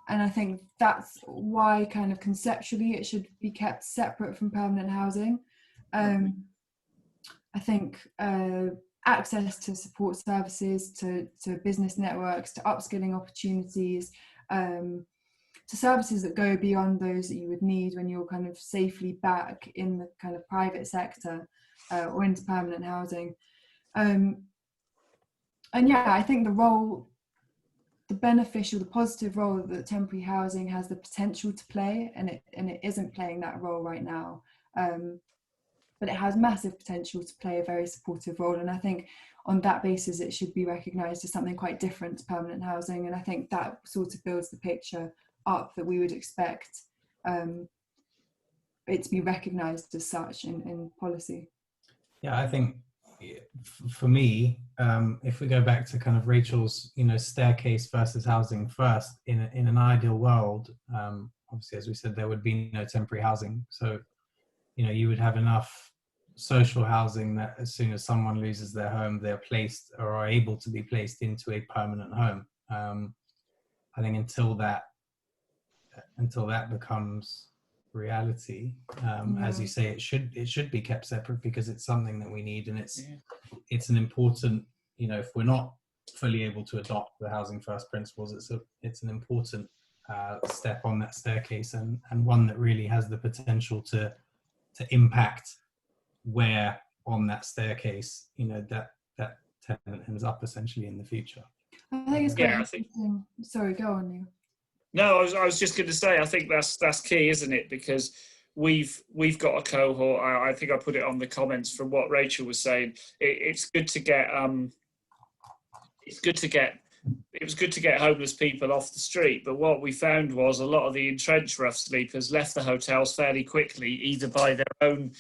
I think that's why kind of conceptually it should be kept separate from permanent housing. I think access to support services, to business networks, to upskilling opportunities, to services that go beyond those that you would need when you're kind of safely back in the kind of private sector or into permanent housing. And yeah, I think the positive role that temporary housing has the potential to play, and it isn't playing that role right now. But it has massive potential to play a very supportive role, and I think on that basis it should be recognised as something quite different to permanent housing, and I think that sort of builds the picture up that we would expect it to be recognised as such in policy. Yeah, I think for me, if we go back to kind of Rachel's, staircase versus housing first, in an ideal world, obviously, as we said, there would be no temporary housing. So, you would have enough social housing that as soon as someone loses their home, they're placed or are able to be placed into a permanent home. I think until that becomes reality, as you say, it should be kept separate, because it's something that we need, and it's an important, if we're not fully able to adopt the housing first principles, it's an important step on that staircase, and one that really has the potential to impact where on that staircase that tenant ends up essentially in the future. I think it's quite interesting. Sorry, go on, Neil. No, I was just going to say, I think that's key, isn't it? Because we've got a cohort. I think I put it on the comments from what Rachel was saying. It was good to get homeless people off the street, but what we found was a lot of the entrenched rough sleepers left the hotels fairly quickly, either by their own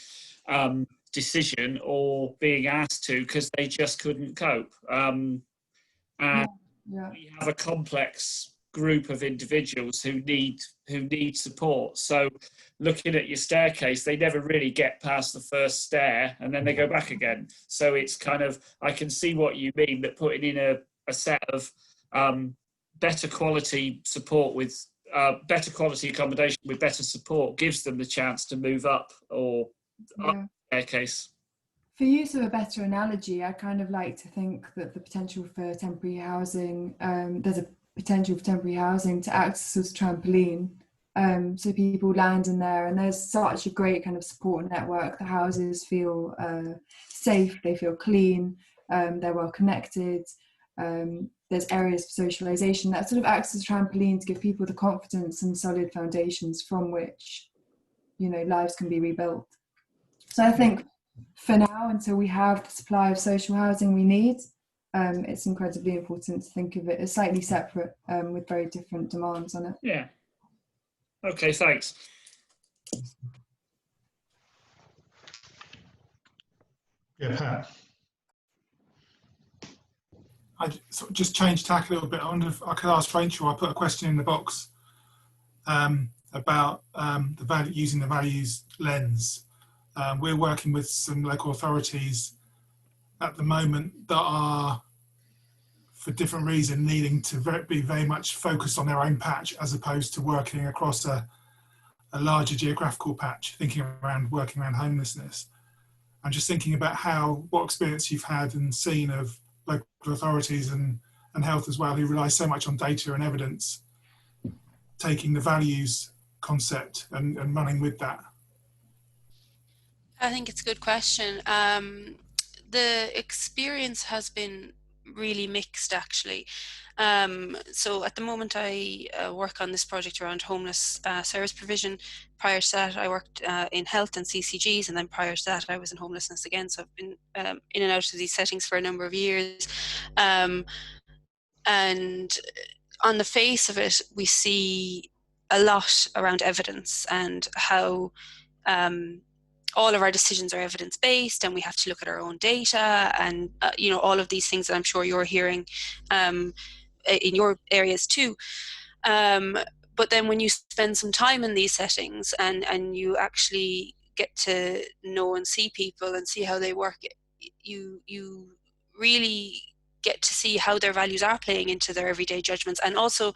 decision or being asked to, because they just couldn't cope. And we have a complex group of individuals who need support. So looking at your staircase, they never really get past the first stair and then they go back again. So it's kind of, I can see what you mean, that putting in a set of better quality support with better quality accommodation with better support gives them the chance to move up or up the staircase. For use of a better analogy, I kind of like to think that the potential for temporary housing, there's a potential for temporary housing to act as a trampoline. So people land in there, and there's such a great kind of support network. The houses feel safe, they feel clean, they're well connected. There's areas for socialization that sort of acts as a trampoline to give people the confidence and solid foundations from which, lives can be rebuilt. So I think for now, until we have the supply of social housing we need, it's incredibly important to think of it as slightly separate, with very different demands on it. Yeah. Okay, thanks. Yeah, Pat. I sort of just changed tack a little bit. I wonder if I could ask Rachel. I put a question in the box about the value, using the values lens. We're working with some local authorities at the moment that are, for different reasons, needing to be very much focused on their own patch as opposed to working across a larger geographical patch, working around homelessness. I'm just thinking about what experience you've had and seen of local authorities and health as well, who rely so much on data and evidence, taking the values concept and running with that. I think it's a good question. The experience has been really mixed, actually. So at the moment I work on this project around homeless service provision. Prior to that I worked in health and CCGs, and then prior to that I was in homelessness again, so I've been in and out of these settings for a number of years. And on the face of it, we see a lot around evidence and how all of our decisions are evidence-based, and we have to look at our own data and all of these things that I'm sure you're hearing in your areas too. But then when you spend some time in these settings and you actually get to know and see people and see how they work, you really get to see how their values are playing into their everyday judgments. And also,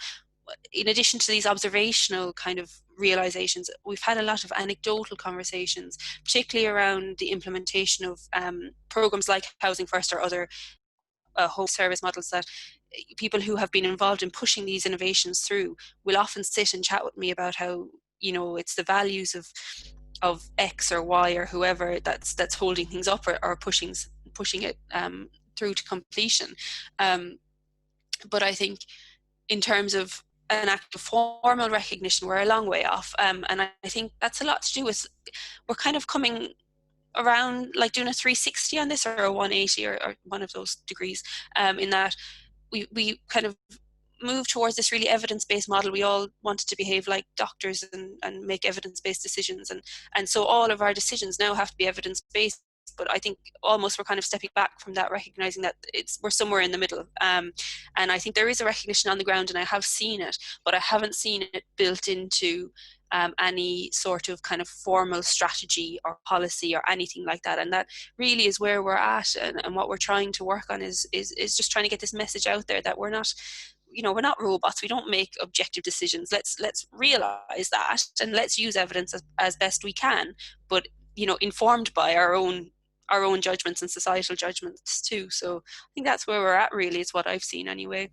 in addition to these observational kind of realizations, we've had a lot of anecdotal conversations, particularly around the implementation of programs like Housing First or other home service models, that people who have been involved in pushing these innovations through will often sit and chat with me about how it's the values of X or Y or whoever that's holding things up or pushing it through to completion. But I think in terms of an act of formal recognition, we're a long way off, and I think that's a lot to do with we're kind of coming around, like doing a 360 on this, or a 180 or one of those degrees, in that we kind of move towards this really evidence-based model. We all wanted to behave like doctors and make evidence-based decisions, and so all of our decisions now have to be evidence-based. But I think almost we're kind of stepping back from that, recognizing that we're somewhere in the middle. And I think there is a recognition on the ground, and I have seen it, but I haven't seen it built into any sort of kind of formal strategy or policy or anything like that. And that really is where we're at, and what we're trying to work on is just trying to get this message out there that we're not, we're not robots. We don't make objective decisions. Let's realize that, and let's use evidence as best we can, but informed by our own judgments and societal judgments too. So I think that's where we're at, really, is what I've seen anyway.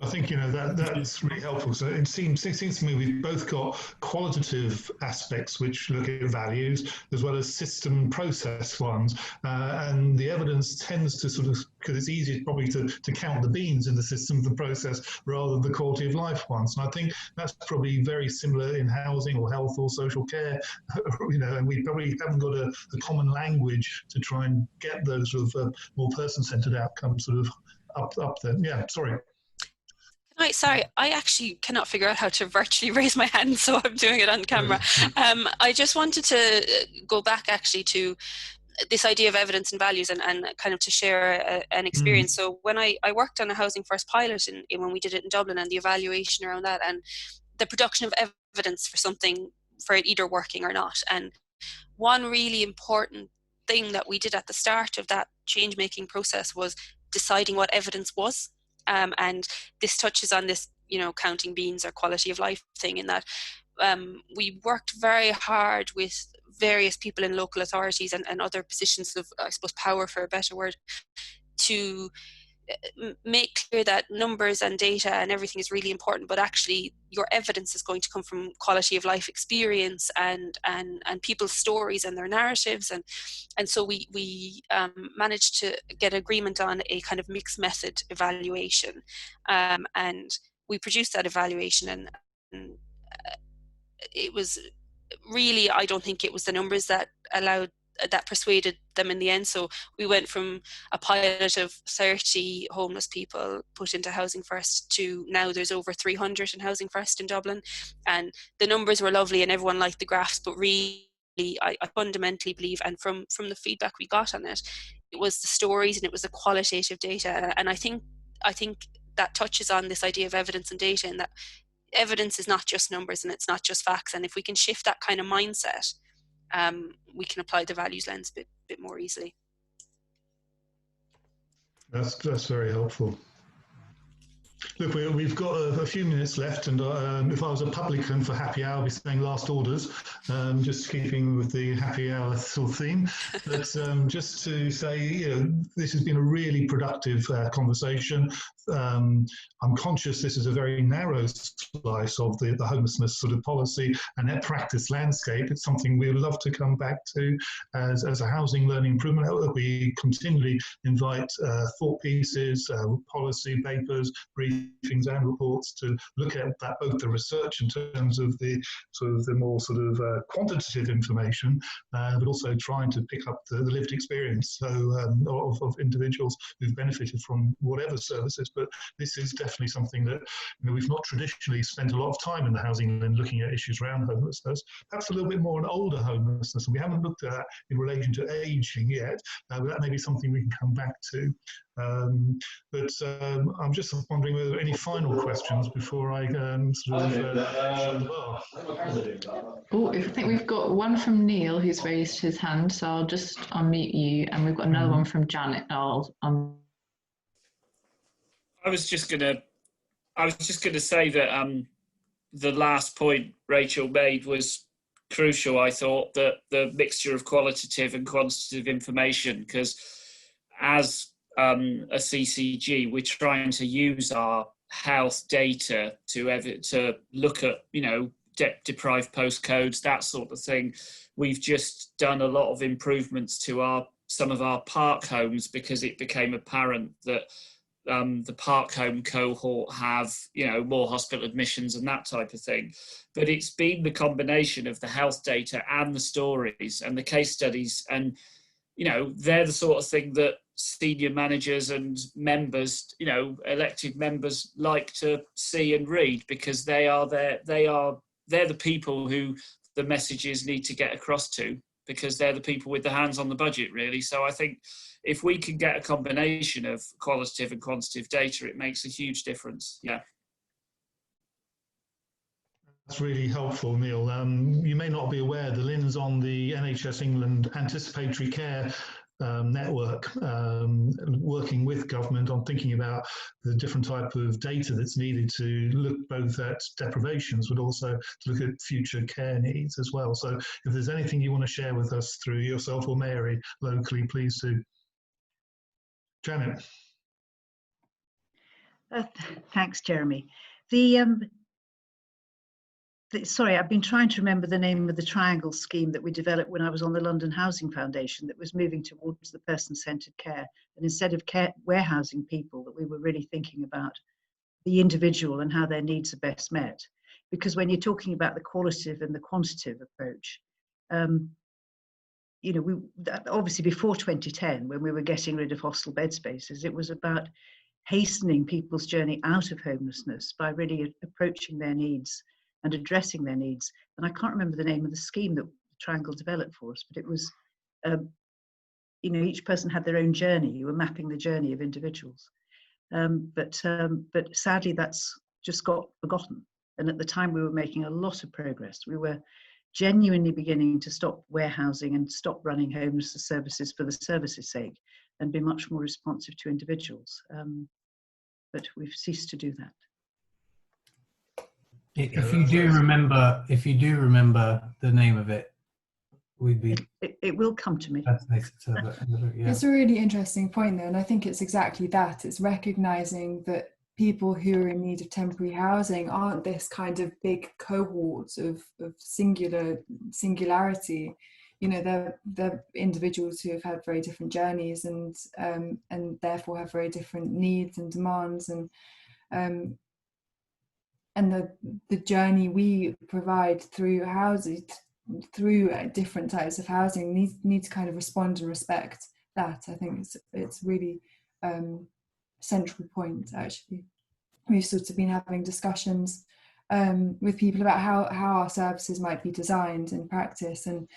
I think that's really helpful. So it seems to me we've both got qualitative aspects which look at values as well as system process ones, and the evidence tends to sort of, because it's easier probably to count the beans in the system, the process, rather than the quality of life ones. And I think that's probably very similar in housing or health or social care, and we probably haven't got a common language to try and get those sort of more person-centered outcomes sort of up there. Yeah, sorry. Sorry, I actually cannot figure out how to virtually raise my hand, so I'm doing it on camera. I just wanted to go back actually to this idea of evidence and values and kind of to share an experience. So when I worked on a Housing First pilot when we did it in Dublin, and the evaluation around that and the production of evidence for something, for it either working or not. And one really important thing that we did at the start of that change-making process was deciding what evidence was. And this touches on this, counting beans or quality of life thing, in that we worked very hard with various people in local authorities and other positions of, I suppose, power, for a better word, to make clear that numbers and data and everything is really important, but actually your evidence is going to come from quality of life experience and people's stories and their narratives, and so we managed to get agreement on a kind of mixed method evaluation, and we produced that evaluation, and it was really, I don't think it was the numbers that persuaded them in the end. So we went from a pilot of 30 homeless people put into Housing First to now there's over 300 in Housing First in Dublin, and the numbers were lovely and everyone liked the graphs, but really I fundamentally believe, and from the feedback we got on it, it was the stories and it was the qualitative data. And I think that touches on this idea of evidence and data, and that evidence is not just numbers and it's not just facts, and if we can shift that kind of mindset, we can apply the values lens a bit more easily. That's very helpful. Look, we've got a few minutes left, and if I was a publican for Happy Hour, I'd be saying last orders, just keeping with the Happy Hour sort of theme. But just to say, this has been a really productive conversation. I'm conscious this is a very narrow slice of the homelessness sort of policy and their practice landscape. It's something we would love to come back to as a housing learning improvement. We continually invite thought pieces, policy papers, briefings and reports to look at that, both the research in terms of the more quantitative information, but also trying to pick up the lived experience of individuals who've benefited from whatever services. But this is definitely something that we've not traditionally spent a lot of time in the Housing LIN looking at issues around homelessness, perhaps a little bit more on older homelessness, and we haven't looked at that in relation to ageing yet, but that may be something we can come back to. But I'm just wondering whether there are any final questions before I shut the bar. Oh, I think we've got one from Neil who's raised his hand, so I'll just unmute you, and we've got another one from Janet. I was just gonna say that the last point Rachel made was crucial. I thought that the mixture of qualitative and quantitative information, because as a CCG, we're trying to use our health data to look at deprived postcodes, that sort of thing. We've just done a lot of improvements to some of our park homes because it became apparent that the park home cohort have more hospital admissions and that type of thing. But it's been the combination of the health data and the stories and the case studies, and they're the sort of thing that senior managers and members, elected members, like to see and read, because they're the people who the messages need to get across to, because they're the people with the hands on the budget, really. So I think if we can get a combination of qualitative and quantitative data, it makes a huge difference. Yeah. That's really helpful, Neil. You may not be aware, the LIN's on the NHS England Anticipatory Care network, working with government on thinking about the different type of data that's needed to look both at deprivations, but also to look at future care needs as well. So if there's anything you want to share with us through yourself or Mary locally, please do. Janet. Thanks, Jeremy. Sorry, I've been trying to remember the name of the triangle scheme that we developed when I was on the London Housing Foundation that was moving towards the person-centred care. And instead of warehousing people, that we were really thinking about the individual and how their needs are best met. Because when you're talking about the qualitative and the quantitative approach, you know, obviously before 2010, when we were getting rid of hostel bed spaces, it was about hastening people's journey out of homelessness by really approaching their needs and addressing their needs. And I can't remember the name of the scheme that Triangle developed for us, but it was, you know, each person had their own journey. You were mapping the journey of individuals. But sadly, that's just got forgotten. And at the time, we were making a lot of progress. We were genuinely beginning to stop warehousing and stop running homelessness services for the services' sake and be much more responsive to individuals. But we've ceased to do that. If you do remember the name of it, we'd be. It will come to me. Fascinated to have a look, yeah. It's a really interesting point, though, and I think it's exactly that. It's recognizing that people who are in need of temporary housing aren't this kind of big cohort of singularity. You know, they're individuals who have had very different journeys and therefore have very different needs and demands, and the journey we provide through housing, through different types of housing, need to kind of respond and respect that. I think it's really central point, actually. We've sort of been having discussions with people about how our services might be designed in practice, and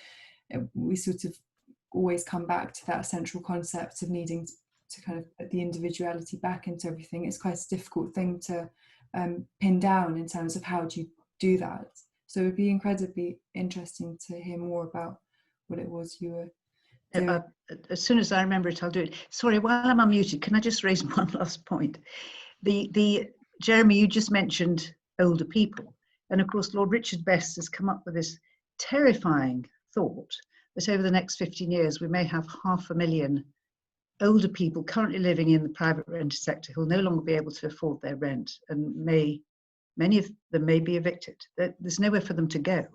we sort of always come back to that central concept of needing to kind of put the individuality back into everything. It's quite a difficult thing to pin down in terms of how do you do that. So it would be incredibly interesting to hear more about what it was you were doing. As soon as I remember it, I'll do it. Sorry, while I'm unmuted, can I just raise one last point? Jeremy, you just mentioned older people. And of course, Lord Richard Best has come up with this terrifying thought that over the next 15 years, we may have 500,000 older people currently living in the private rented sector who will no longer be able to afford their rent, and many of them may be evicted. There's nowhere for them to go.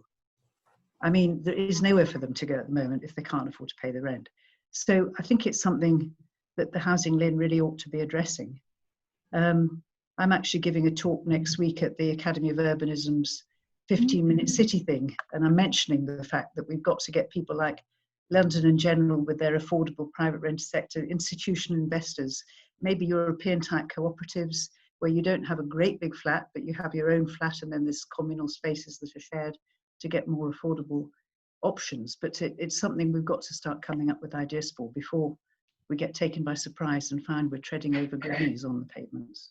I mean, there is nowhere for them to go at the moment if they can't afford to pay the rent. So I think it's something that the Housing LIN really ought to be addressing. I'm actually giving a talk next week at the Academy of Urbanism's 15-minute city thing, and I'm mentioning the fact that we've got to get people like London in general with their affordable private rented sector, institutional investors, maybe European type cooperatives where you don't have a great big flat, but you have your own flat and then there's communal spaces that are shared to get more affordable options. But it's something we've got to start coming up with ideas for before we get taken by surprise and find we're treading over grannies on the pavements.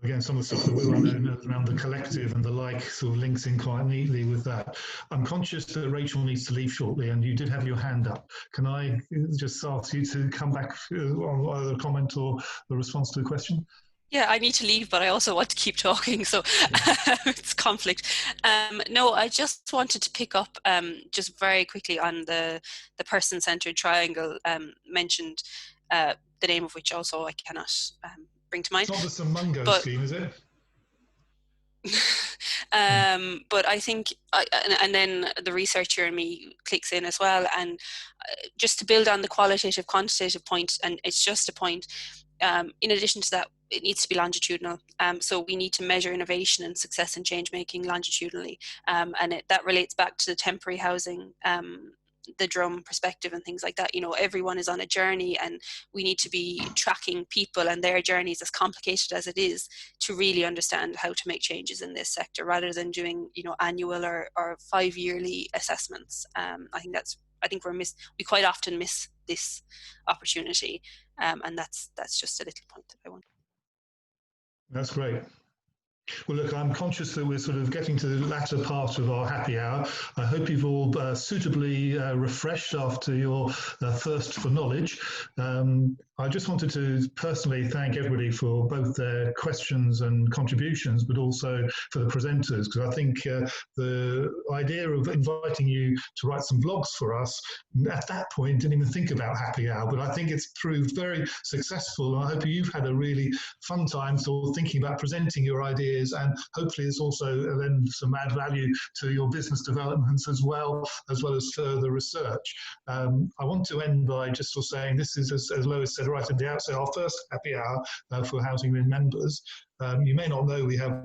Again, some of the stuff that we're on around the collective and the like sort of links in quite neatly with that. I'm conscious that Rachel needs to leave shortly, and you did have your hand up. Can I just ask you to come back on either a comment or a response to a question? Yeah, I need to leave, but I also want to keep talking, so it's conflict. No, I just wanted to pick up just very quickly on the person-centred triangle mentioned, the name of which also I cannot bring to mind. It's not the Samungo scheme, is it? But I think, and then the researcher in me clicks in as well, and just to build on the qualitative, quantitative point, and it's just a point, in addition to that, it needs to be longitudinal. So we need to measure innovation and success in change making longitudinally. And that relates back to the temporary housing, the drum perspective and things like that. You know, everyone is on a journey, and we need to be tracking people and their journeys, as complicated as it is, to really understand how to make changes in this sector rather than doing, you know, annual or 5-yearly assessments. I think we quite often miss this opportunity. And that's just a little point that I want. That's great. Well, look, I'm conscious that we're sort of getting to the latter part of our happy hour. I hope you've all suitably refreshed after your thirst for knowledge. I just wanted to personally thank everybody for both their questions and contributions, but also for the presenters, because I think the idea of inviting you to write some blogs for us, at that point, didn't even think about Happy Hour, but I think it's proved very successful. And I hope you've had a really fun time sort of thinking about presenting your ideas, and hopefully it's also then some add value to your business developments as well as further research. I want to end by just sort of saying this is, as Lois said right at the outset, our first Happy Hour for Housing LIN members. You may not know we have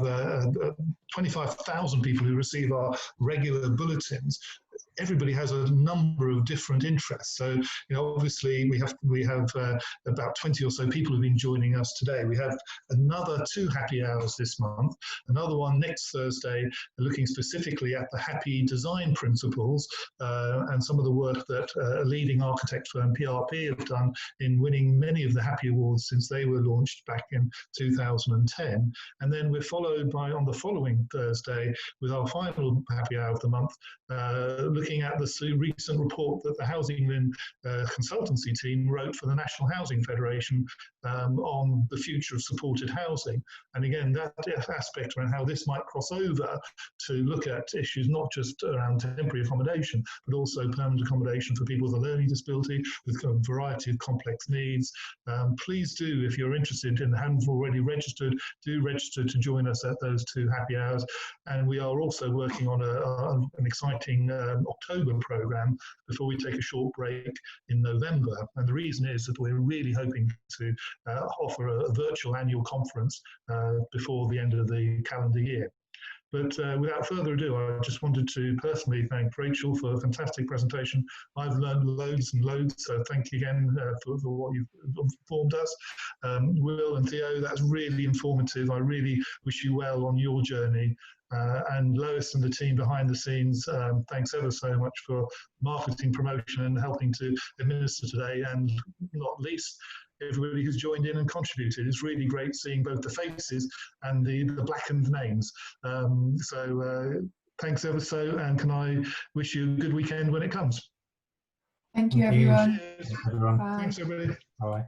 25,000 people who receive our regular bulletins. Everybody has a number of different interests. So, obviously we have about 20 or so people who've been joining us today. We have another 2 Happy Hours this month, another one next Thursday, looking specifically at the happy design principles and some of the work that a leading architect firm, PRP, have done in winning many of the Happy Awards since they were launched back in 2010. And then we're followed by, on the following Thursday, with our final Happy Hour of the month, looking at the recent report that the Housing LIN consultancy team wrote for the National Housing Federation on the future of supported housing. And again, that aspect around how this might cross over to look at issues not just around temporary accommodation, but also permanent accommodation for people with a learning disability, with a variety of complex needs. Please do, if you're interested and haven't already registered, do register to join us at those 2 Happy Hours. And we are also working on an exciting October programme before we take a short break in November. And the reason is that we're really hoping to offer a virtual annual conference before the end of the calendar year. But without further ado, I just wanted to personally thank Rachel for a fantastic presentation. I've learned loads and loads, so thank you again for what you've informed us. Will and Theo, that's really informative. I really wish you well on your journey. And Lois and the team behind the scenes, thanks ever so much for marketing, promotion and helping to administer today, and not least, everybody who's joined in and contributed. It's really great seeing both the faces and the blackened names. Thanks ever so, and can I wish you a good weekend when it comes. Thank you, everyone. Cheers. Everyone. Bye. Thanks, everybody. Bye.